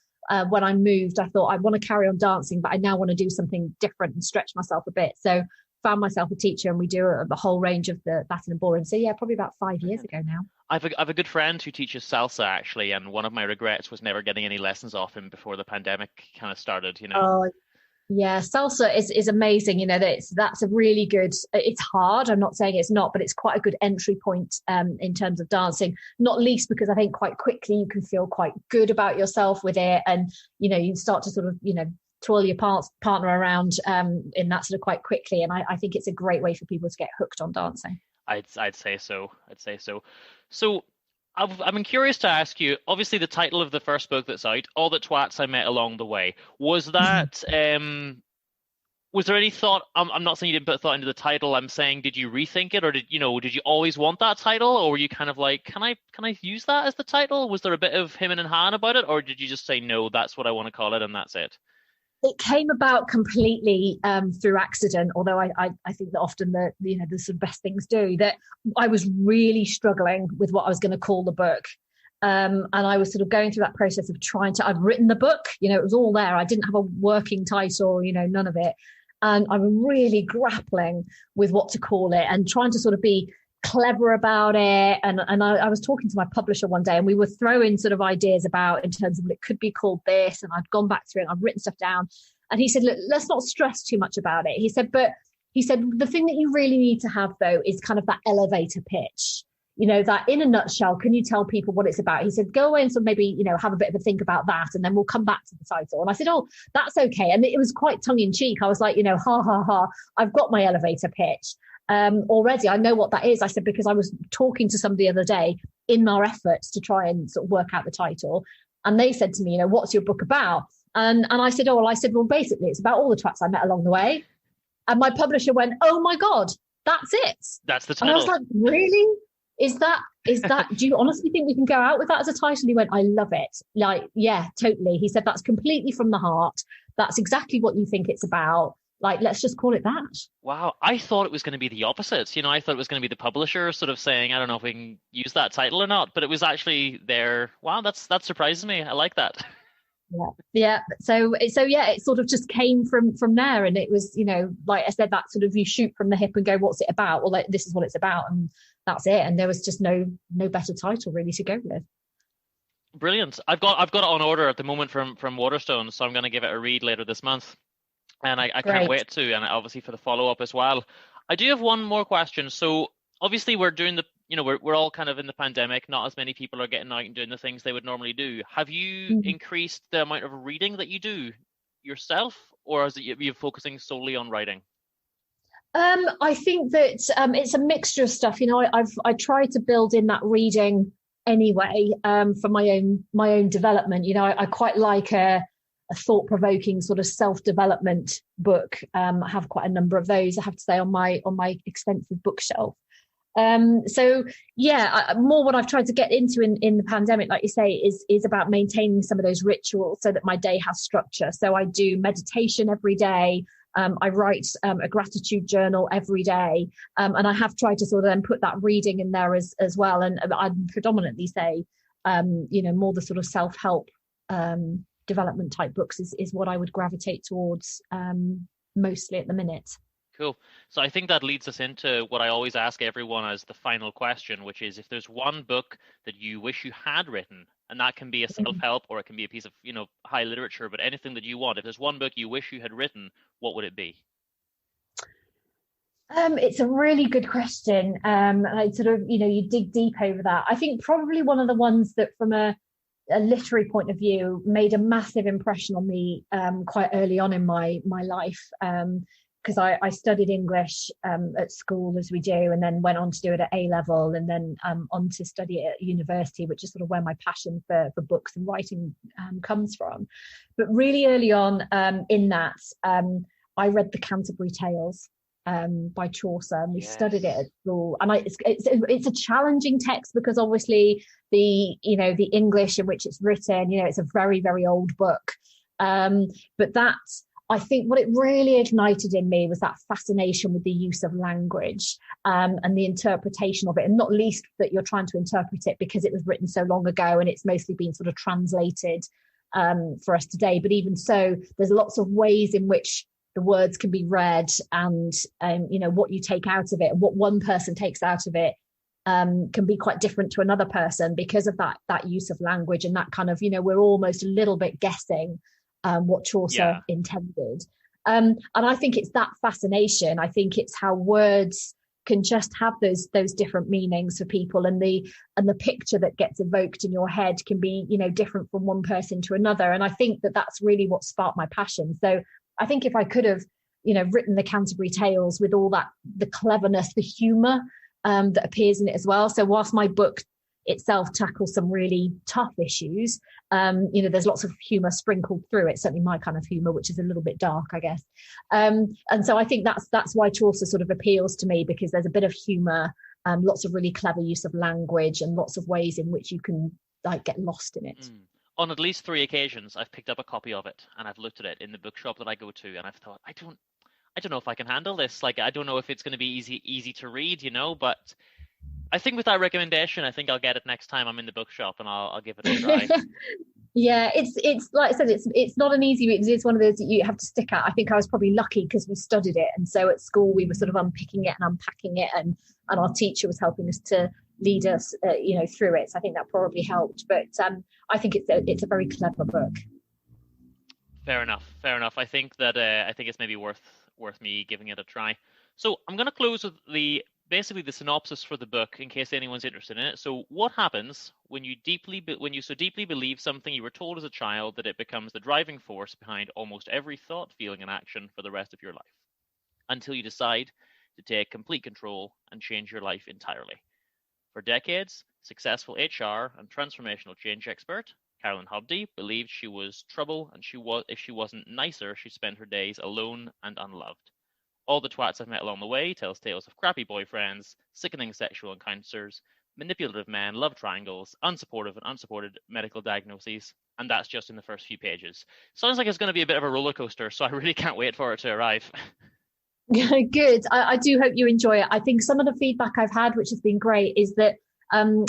when I moved, I thought I want to carry on dancing, but I now want to do something different and stretch myself a bit. So found myself a teacher, and we do a whole range of the Latin and ballroom. So probably about 5 years ago now. I've a good friend who teaches salsa, actually, and one of my regrets was never getting any lessons off him before the pandemic kind of started. Oh, Yeah, salsa is amazing. That's a really good. It's hard. I'm not saying it's not, but it's quite a good entry point in terms of dancing. Not least because I think quite quickly you can feel quite good about yourself with it, and you start to sort of twirl your partner around in that sort of quite quickly. And I think it's a great way for people to get hooked on dancing. I'd say so. So I'm curious to ask you, obviously the title of the first book that's out, All the Twats I Met Along the Way, was that, was there any thought, I'm not saying you didn't put thought into the title, I'm saying did you rethink it, or did you always want that title, or were you kind of like, can I use that as the title? Was there a bit of him and Han about it, or did you just say, no, that's what I want to call it and that's it? It came about completely through accident, although I think that often the sort of best things do. That I was really struggling with what I was going to call the book. And I was sort of going through that process of I'd written the book, it was all there. I didn't have a working title, none of it. And I'm really grappling with what to call it and trying to sort of be clever about it. And I was talking to my publisher one day, and we were throwing sort of ideas about in terms of it could be called this. And I'd gone back through it and I'd written stuff down. And he said, look, let's not stress too much about it. He said, the thing that you really need to have, though, is kind of that elevator pitch. That in a nutshell, can you tell people what it's about? He said, go away and sort of maybe, have a bit of a think about that, and then we'll come back to the title. And I said, oh, that's okay. And it was quite tongue in cheek. I was like, ha, ha, ha, I've got my elevator pitch. Already, I know what that is. I said, because I was talking to somebody the other day in our efforts to try and sort of work out the title. And they said to me, what's your book about? And I said, well, basically, it's about all the twats I met along the way. And my publisher went, oh, my God, that's it. That's the title. And I was like, really? Is that, do you honestly think we can go out with that as a title? He went, I love it. Like, yeah, totally. He said, that's completely from the heart. That's exactly what you think it's about. Like, let's just call it that. Wow. I thought it was going to be the opposite. I thought it was going to be the publisher sort of saying, I don't know if we can use that title or not, but it was actually there. Wow, that surprises me. I like that. Yeah. So yeah, it sort of just came from there. And it was, like I said, that sort of you shoot from the hip and go, what's it about? Well, this is what it's about. And that's it. And there was just no better title really to go with. Brilliant. I've got it on order at the moment from Waterstone, so I'm going to give it a read later this month. And I can't wait to, and obviously for the follow-up as well. I do have one more question. So obviously we're doing we're all kind of in the pandemic. Not as many people are getting out and doing the things they would normally do. Have you increased the amount of reading that you do yourself, or is it you focusing solely on writing? I think that it's a mixture of stuff. I try to build in that reading anyway for my own development. I quite like a thought-provoking sort of self-development book. I have quite a number of those, I have to say, on my expensive bookshelf. So yeah, more what I've tried to get into in the pandemic, like you say, is about maintaining some of those rituals so that my day has structure. So I do meditation every day. I write a gratitude journal every day. And I have tried to sort of then put that reading in there as well. And I'd predominantly say, more the sort of self-help development type books is what I would gravitate towards mostly at the minute. Cool. So I think that leads us into what I always ask everyone as the final question, which is if there's one book that you wish you had written, and that can be a self-help or it can be a piece of, high literature, but anything that you want, if there's one book you wish you had written, what would it be? It's a really good question. I sort of, you dig deep over that. I think probably one of the ones that from a literary point of view made a massive impression on me quite early on in my life, because I studied English at school, as we do, and then went on to do it at A-level, and then on to study it at university, which is sort of where my passion for books and writing comes from. But really early on in that, I read the Canterbury Tales by Chaucer, and we studied it at school. And it's a challenging text because obviously the English in which it's written, it's a very, very old book. But that's, I think what it really ignited in me was that fascination with the use of language and the interpretation of it, and not least that you're trying to interpret it because it was written so long ago and it's mostly been sort of translated for us today. But even so, there's lots of ways in which the words can be read, and what you take out of it and what one person takes out of it can be quite different to another person because of that use of language, and that kind of, we're almost a little bit guessing what Chaucer intended. And I think it's that fascination. I think it's how words can just have those different meanings for people, and the picture that gets evoked in your head can be, different from one person to another. And I think that that's really what sparked my passion. So I think if I could have, written the Canterbury Tales with all that, the cleverness, the humor that appears in it as well. So whilst my book itself tackles some really tough issues, there's lots of humor sprinkled through it, certainly my kind of humor, which is a little bit dark, I guess. And so I think that's why Chaucer sort of appeals to me, because there's a bit of humor, lots of really clever use of language, and lots of ways in which you can get lost in it. On at least 3 occasions, I've picked up a copy of it and I've looked at it in the bookshop that I go to, and I've thought, I don't know if I can handle this. I don't know if it's going to be easy to read, but I think with that recommendation, I think I'll get it next time I'm in the bookshop, and I'll give it a try. Yeah, it's like I said, it's not an easy read. It's one of those that you have to stick at. I think I was probably lucky because we studied it, and so at school we were sort of unpicking it and unpacking it, and our teacher was helping us to lead us, through it. So I think that probably helped. But I think it's a very clever book. Fair enough. I think that I think it's maybe worth me giving it a try. So I'm going to close with basically the synopsis for the book, in case anyone's interested in it. So what happens when you so deeply believe something you were told as a child that it becomes the driving force behind almost every thought, feeling, and action for the rest of your life, until you decide to take complete control and change your life entirely? For decades, successful HR and transformational change expert Carolyn Hobdey believed she was trouble, and if she wasn't nicer, she'd spend her days alone and unloved. All the Twats I've met along the way tells tales of crappy boyfriends, sickening sexual encounters, manipulative men, love triangles, unsupportive and unsupported medical diagnoses, and that's just in the first few pages. Sounds like it's going to be a bit of a roller coaster, so I really can't wait for it to arrive. Good. I do hope you enjoy it. I think some of the feedback I've had, which has been great, is that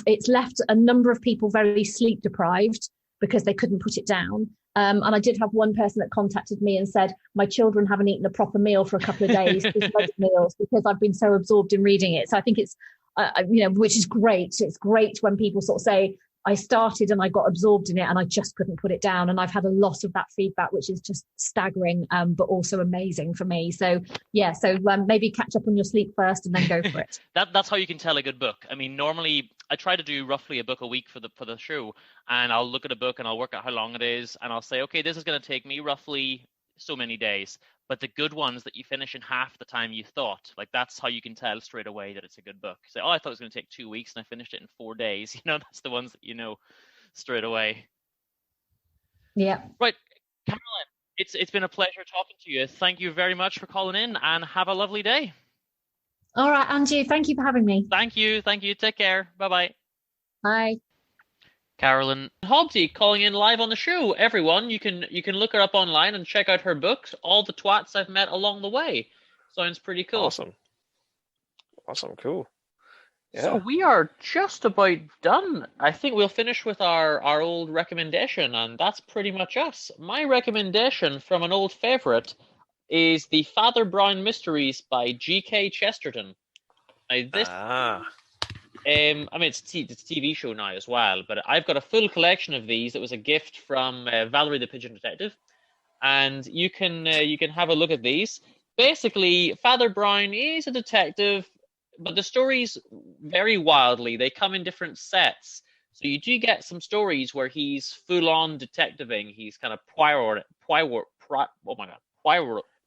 it's left a number of people very sleep deprived because they couldn't put it down. And I did have one person that contacted me and said, my children haven't eaten a proper meal for a couple of days, meals, because I've been so absorbed in reading it. So I think it's, which is great. It's great when people sort of say, I started and I got absorbed in it and I just couldn't put it down. And I've had a lot of that feedback, which is just staggering, but also amazing for me. So yeah, maybe catch up on your sleep first and then go for it. That's how you can tell a good book. I mean, normally I try to do roughly a book a week for the show, and I'll look at a book and I'll work out how long it is, and I'll say, okay, this is going to take me roughly so many days. But the good ones that you finish in half the time you thought, that's how you can tell straight away that it's a good book. Say, I thought it was going to take 2 weeks and I finished it in 4 days. That's the ones that you know straight away. Yeah. Right, Carolyn, it's been a pleasure talking to you. Thank you very much for calling in, and have a lovely day. All right, Angie, thank you for having me. Thank you. Take care. Bye-bye. Bye. Carolyn Hobdey calling in live on the show. Everyone, you can look her up online and check out her books, All the Twats I've Met Along the Way. Sounds pretty cool. Awesome, cool. Yeah. So we are just about done. I think we'll finish with our old recommendation, and that's pretty much us. My recommendation from an old favourite is the Father Brown Mysteries by G.K. Chesterton. Now, this... it's a TV show now as well, but I've got a full collection of these. It was a gift from Valerie the Pigeon Detective, and you can have a look at these. Basically, Father Brown is a detective, but the stories vary wildly. They come in different sets, so you do get some stories where he's full-on detectiving. He's kind of Poirot.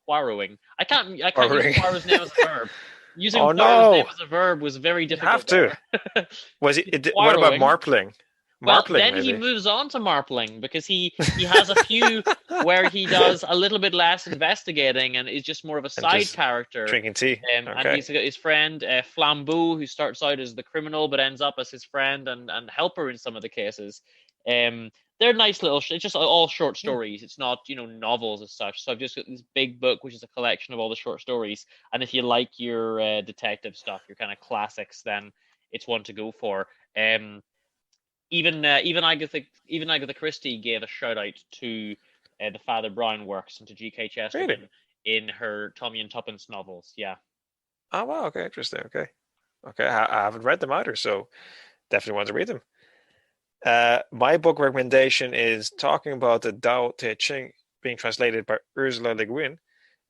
Poirot-ing. I can't use Poirot's name as a verb. Using Poirot's name as a verb was very difficult. You have to. Was it? What about Marpling? Well, then maybe. He moves on to Marpling, because he has a few where he does a little bit less investigating and is just more of a side character. Drinking tea. And he's got his friend Flambeau, who starts out as the criminal but ends up as his friend and helper in some of the cases. They're nice little, it's just all short stories. It's not, novels as such. So I've just got this big book, which is a collection of all the short stories. And if you like your detective stuff, your kind of classics, then it's one to go for. Even Agatha Christie gave a shout out to the Father Brown works and to G.K. Chesterton in her Tommy and Tuppence novels. Yeah. Oh wow! Okay, interesting. Okay. I haven't read them either, so definitely want to read them. My book recommendation is talking about the Tao Te Ching being translated by Ursula Le Guin.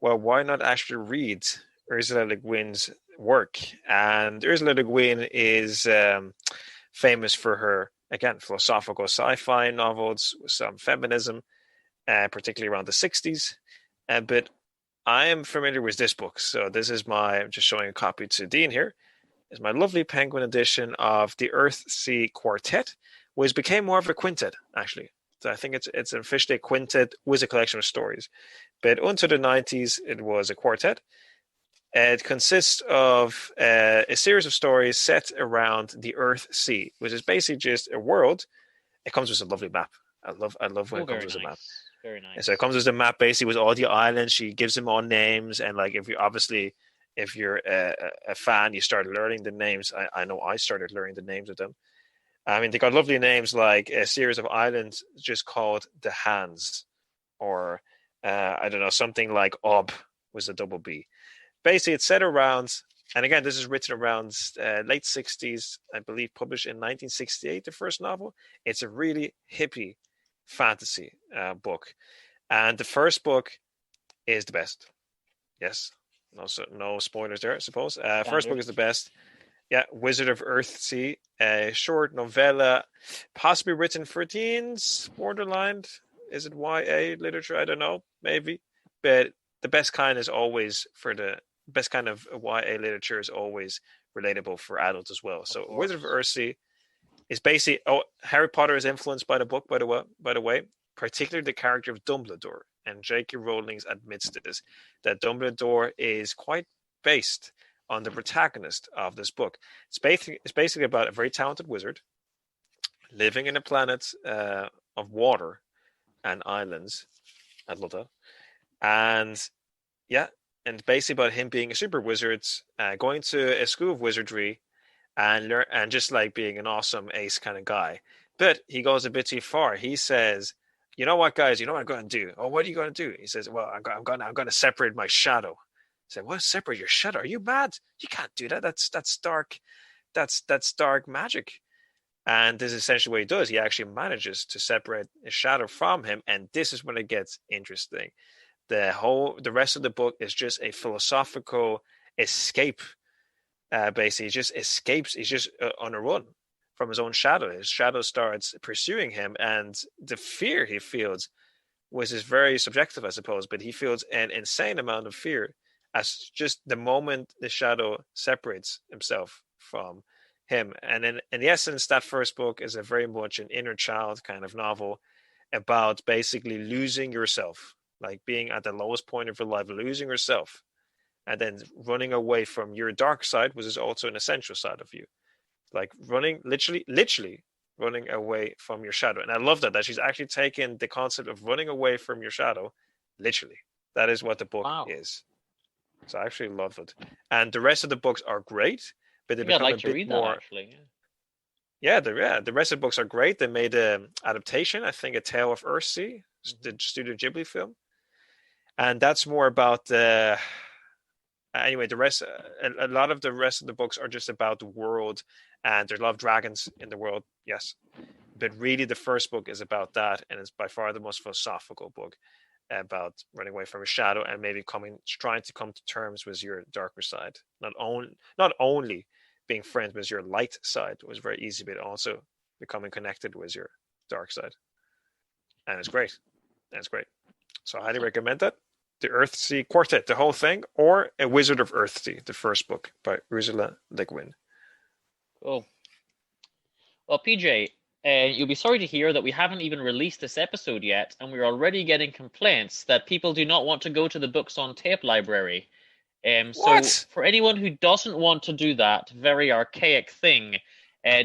well, why not actually read Ursula Le Guin's work? And Ursula Le Guin is famous for her, again, philosophical sci-fi novels with some feminism, particularly around the 60s. But I am familiar with this book. So this is I'm just showing a copy to Dean here. It's my lovely Penguin edition of the Earthsea Quartet, which became more of a quintet, actually. So I think it's officially a quintet with a collection of stories. But until the 90s, it was a quartet. It consists of a series of stories set around the Earthsea, which is basically just a world. It comes with a lovely map. I love when it comes with a map. Very nice. And so it comes with a map basically with all the islands. She gives them all names, and like if you're a fan, you start learning the names. I know I started learning the names of them. I mean, they got lovely names like a series of islands just called the Hands, or I don't know, something like Ob was a double B. Basically, it's set around, and again, this is written around late 60s, I believe, published in 1968, the first novel. It's a really hippie fantasy book. And the first book is the best. Yes, no spoilers there, I suppose. First book is the best. Yeah, Wizard of Earthsea, a short novella, possibly written for teens, borderline. Is it YA literature? I don't know, maybe. But the best kind is always best kind of YA literature is always relatable for adults as well. So Wizard of Earthsea is basically Harry Potter is influenced by the book, by the way, particularly the character of Dumbledore. And J.K. Rowling admits this, that Dumbledore is quite based on the protagonist of this book. It's basically about a very talented wizard living in a planet of water and islands. I love that. And yeah, and basically about him being a super wizard, going to a school of wizardry and just like being an awesome ace kind of guy. But he goes a bit too far. He says, "You know what, guys? You know what I'm going to do? Oh, what are you going to do?" He says, "Well, I'm going to separate my shadow." I said, "What? Separate your shadow? Are you mad? You can't do that. That's dark. That's dark magic." And this is essentially what he does. He actually manages to separate his shadow from him, and this is when it gets interesting. The rest of the book is just a philosophical escape. Basically, he just escapes. He's just on a run from his own shadow. His shadow starts pursuing him, and the fear he feels, which is very subjective, I suppose, but he feels an insane amount of fear as just the moment the shadow separates himself from him. And in essence, that first book is a very much an inner child kind of novel about basically losing yourself, like being at the lowest point of your life, losing yourself, and then running away from your dark side, which is also an essential side of you. Like running, literally running away from your shadow. And I love that she's actually taken the concept of running away from your shadow literally. That is what the book is. So I actually love it. And the rest of the books are great, but they become a bit more. That, actually. Yeah, the rest of the books are great. They made an adaptation, I think, A Tale of Earthsea, the Studio Ghibli film. And that's more about anyway, the rest, a lot of the rest of the books are just about the world, and there's a lot of dragons in the world, yes. But really, the first book is about that, and it's by far the most philosophical book about running away from a shadow and maybe trying to come to terms with your darker side. Not only being friends with your light side was very easy, but also becoming connected with your dark side. And it's great. So I highly recommend that. The Earthsea Quartet, the whole thing, or A Wizard of Earthsea, the first book by Ursula Le Guin. Cool. Well, PJ, you'll be sorry to hear that we haven't even released this episode yet, and we're already getting complaints that people do not want to go to the Books on Tape library. So for anyone who doesn't want to do that very archaic thing,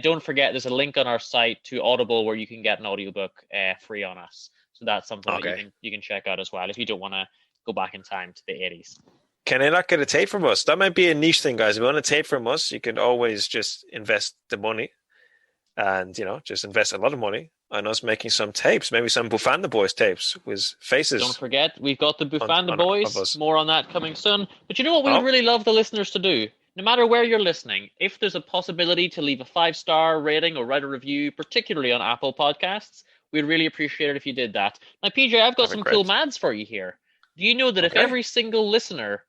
don't forget there's a link on our site to Audible where you can get an audiobook free on us. So that's something that you can check out as well if you don't want to go back in time to the 80s. Can I not get a tape from us? That might be a niche thing, guys. If you want a tape from us, you can always just invest the money and, just invest a lot of money on us making some tapes, maybe some Bufanda Boys tapes with faces. Don't forget, we've got the Bufanda Boys. More on that coming soon. But you know what we would really love the listeners to do? No matter where you're listening, if there's a possibility to leave a 5-star rating or write a review, particularly on Apple Podcasts, we'd really appreciate it if you did that. Now, PJ, I've got some cool mads for you here. Do you know that if every single listener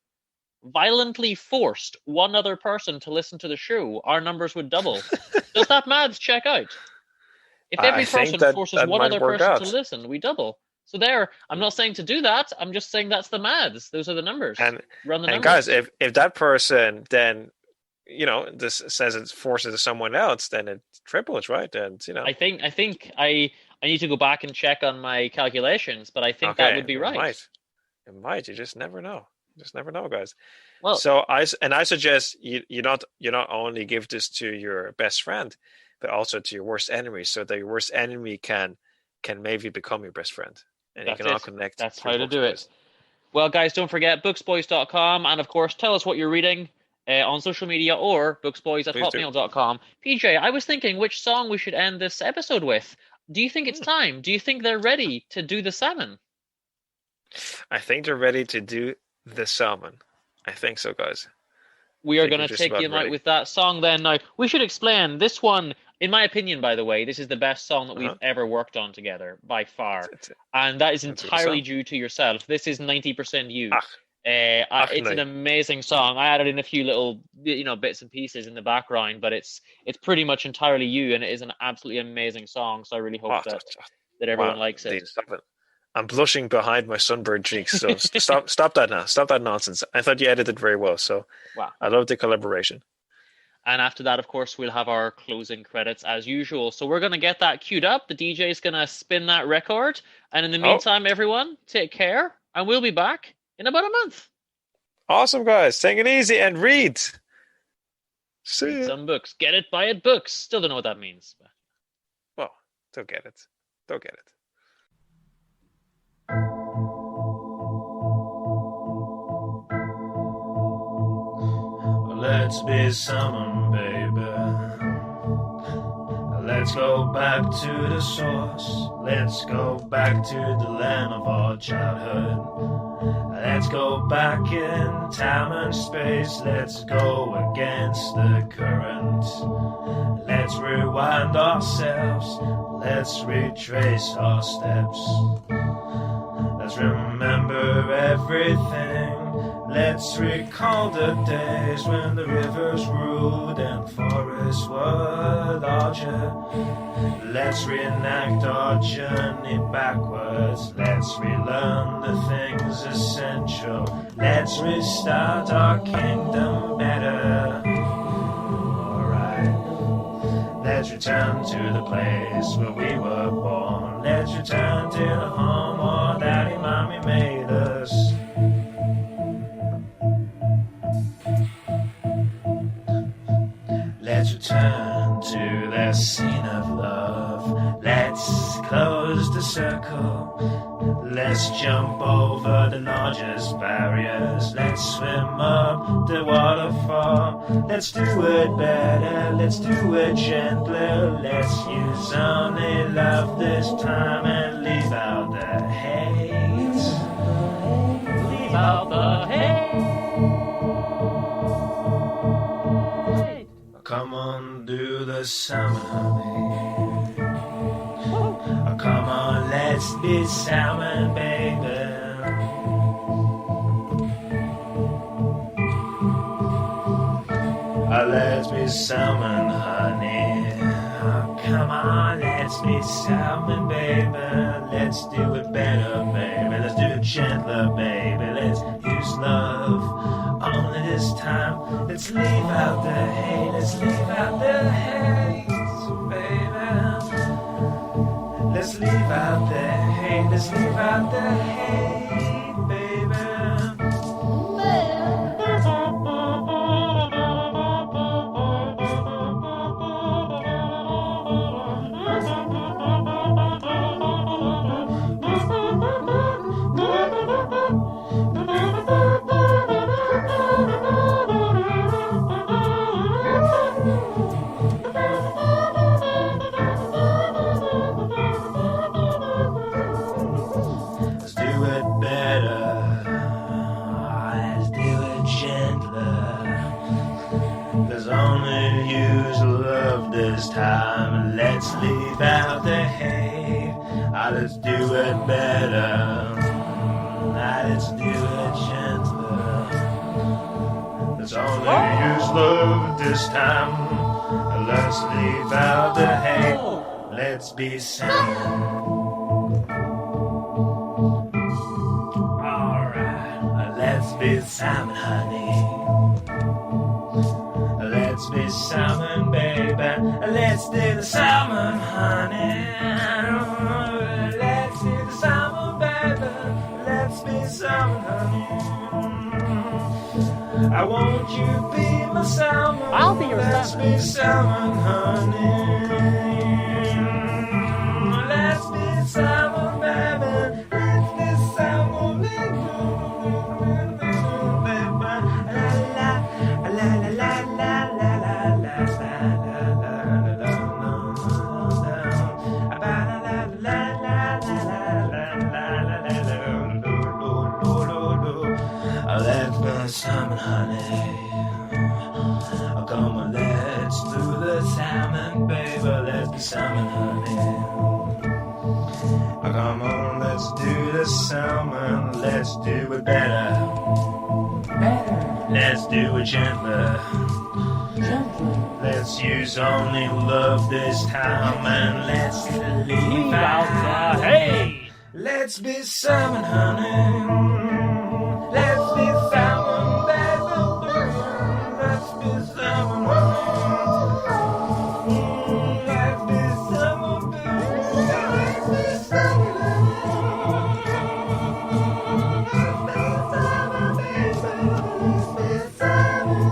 violently forced one other person to listen to the show, our numbers would double? Does that maths check out? If every person forces one other person to listen, we double. So there, I'm not saying to do that. I'm just saying that's the maths. Those are the numbers. And run the numbers. Guys, if that person then, this says it forces someone else, then it triples, right? And I think I need to go back and check on my calculations, but I think that would be right. It might. You just never know. Just never know, guys. Well, so I suggest you not only give this to your best friend, but also to your worst enemy, so that your worst enemy can maybe become your best friend, and you can all connect. That's how to do it. Well, guys, don't forget booksboys.com, and of course, tell us what you're reading on social media or booksboys@hotmail.com. PJ, I was thinking which song we should end this episode with. Do you think it's time? Do you think they're ready to do the salmon? I think they're ready to do the salmon. I think so, guys. We are going to take you out with that song then. Now, we should explain this one. In my opinion, by the way, this is the best song that we've ever worked on together, by far. And that is entirely due to yourself. This is 90% you. It's an amazing song. I added in a few little bits and pieces in the background, but it's pretty much entirely you, and it is an absolutely amazing song. So I really hope that everyone likes it. I'm blushing behind my sunburned cheeks, so stop that now. Stop that nonsense. I thought you edited very well, so I love the collaboration. And after that, of course, we'll have our closing credits as usual. So we're going to get that queued up. The DJ is going to spin that record. And in the meantime, everyone, take care, and we'll be back in about a month. Awesome, guys. Take it easy and read. Read some books. Get it, buy it, books. Still don't know what that means. Well, don't get it. Don't get it. Let's be someone, baby. Let's go back to the source. Let's go back to the land of our childhood. Let's go back in time and space. Let's go against the current. Let's rewind ourselves. Let's retrace our steps. Let's remember everything. Let's recall the days when the rivers ruled and forests were larger. Let's reenact our journey backwards. Let's relearn the things essential. Let's restart our kingdom better. Alright. Let's return to the place where we were born. Let's return to the home where Daddy, Mommy made us. Let's return to the scene of love. Let's close the circle. Let's jump over the largest barriers. Let's swim up the waterfall. Let's do it better. Let's do it gentler. Let's use only love this time and leave out the hate. Leave out the hate. Come on, do the salmon, honey. Come on, let's be salmon, baby. Let's be salmon, honey. Come on, let's be salmon, baby. Let's do it better, baby. Let's do it gentler, baby. Let's use love only this time. Let's leave out the hate. Let's leave out the hate, baby. Let's leave out the hate. Let's leave out the hate, baby. Time. Let's leave out the hate. Let's do it better. let's do it gentler. Let's only use love this time. Let's leave out the hate. Let's be salmon. Alright, let's be salmon, honey. Let's be salmon, baby. Let's do the salmon, honey. Let's do the salmon, baby. Let's be salmon, honey. I want you to be my salmon. I'll be your Let's salmon. be salmon, honey. Let's be salmon, baby. Let's be salmon, baby. La la la la la la la let's be salmon, honey. Come on, let's do the salmon, baby. Let's be salmon, honey. Come on, let's do the salmon. Let's do it better. Let's do it gentler. Let's use only love this time, and let's leave out the hate. Let's be salmon, honey. Let's be salmon, baby. Let's be salmon, honey. Let's be salmon, baby. Let's be salmon,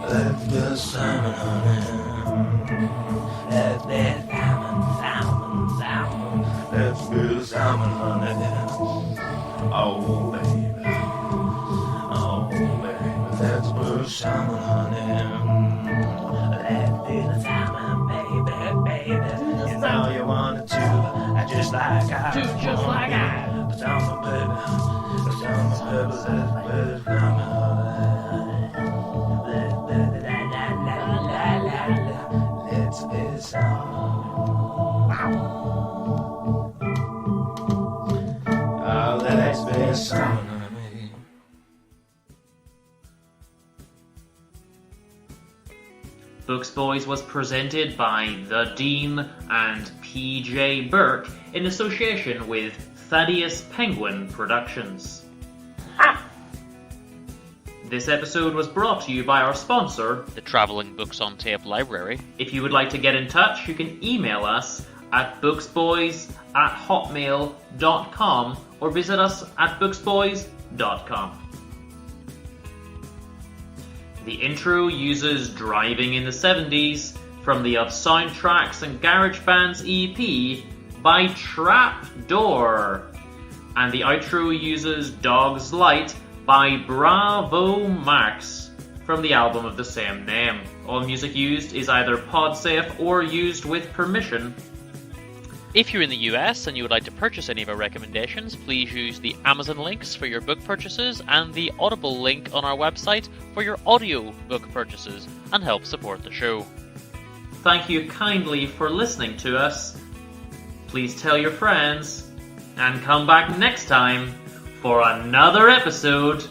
let's be salmon, honey. Let's be salmon, salmon, salmon. Let's be salmon, honey. Oh, baby. Oh, baby. Let's be salmon, honey. Let's do the salmon, baby, baby. You know you wanted to, just like I do, just like I. Salmon, baby. Salmon, baby. Let's be salmon, honey. Let's be salmon. Oh, let's be salmon, honey. Books Boys was presented by TheDean and PJ Bourke in association with Thaddeus Penguin Productions. This episode was brought to you by our sponsor, the Travelling Books on Tape Library. If you would like to get in touch, you can email us at booksboys@hotmail.com or visit us at booksboys.com. The intro uses Driving in the 70s from the Of Soundtracks and Garage Bands EP by Trapdoor. And the outro uses Dog's Light by Bravo Max from the album of the same name. All music used is either pod-safe or used with permission. If you're in the US and you would like to purchase any of our recommendations, please use the Amazon links for your book purchases and the Audible link on our website for your audio book purchases and help support the show. Thank you kindly for listening to us. Please tell your friends and come back next time for another episode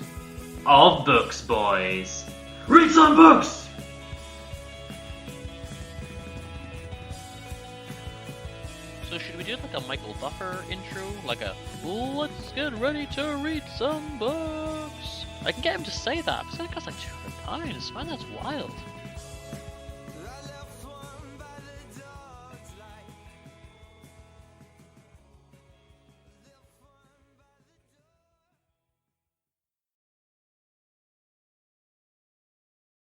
of Books Boys. Read some books! So should we do like a Michael Buffer intro? Like a, let's get ready to read some books? I can get him to say that, but it costs like £200. Man, that's wild.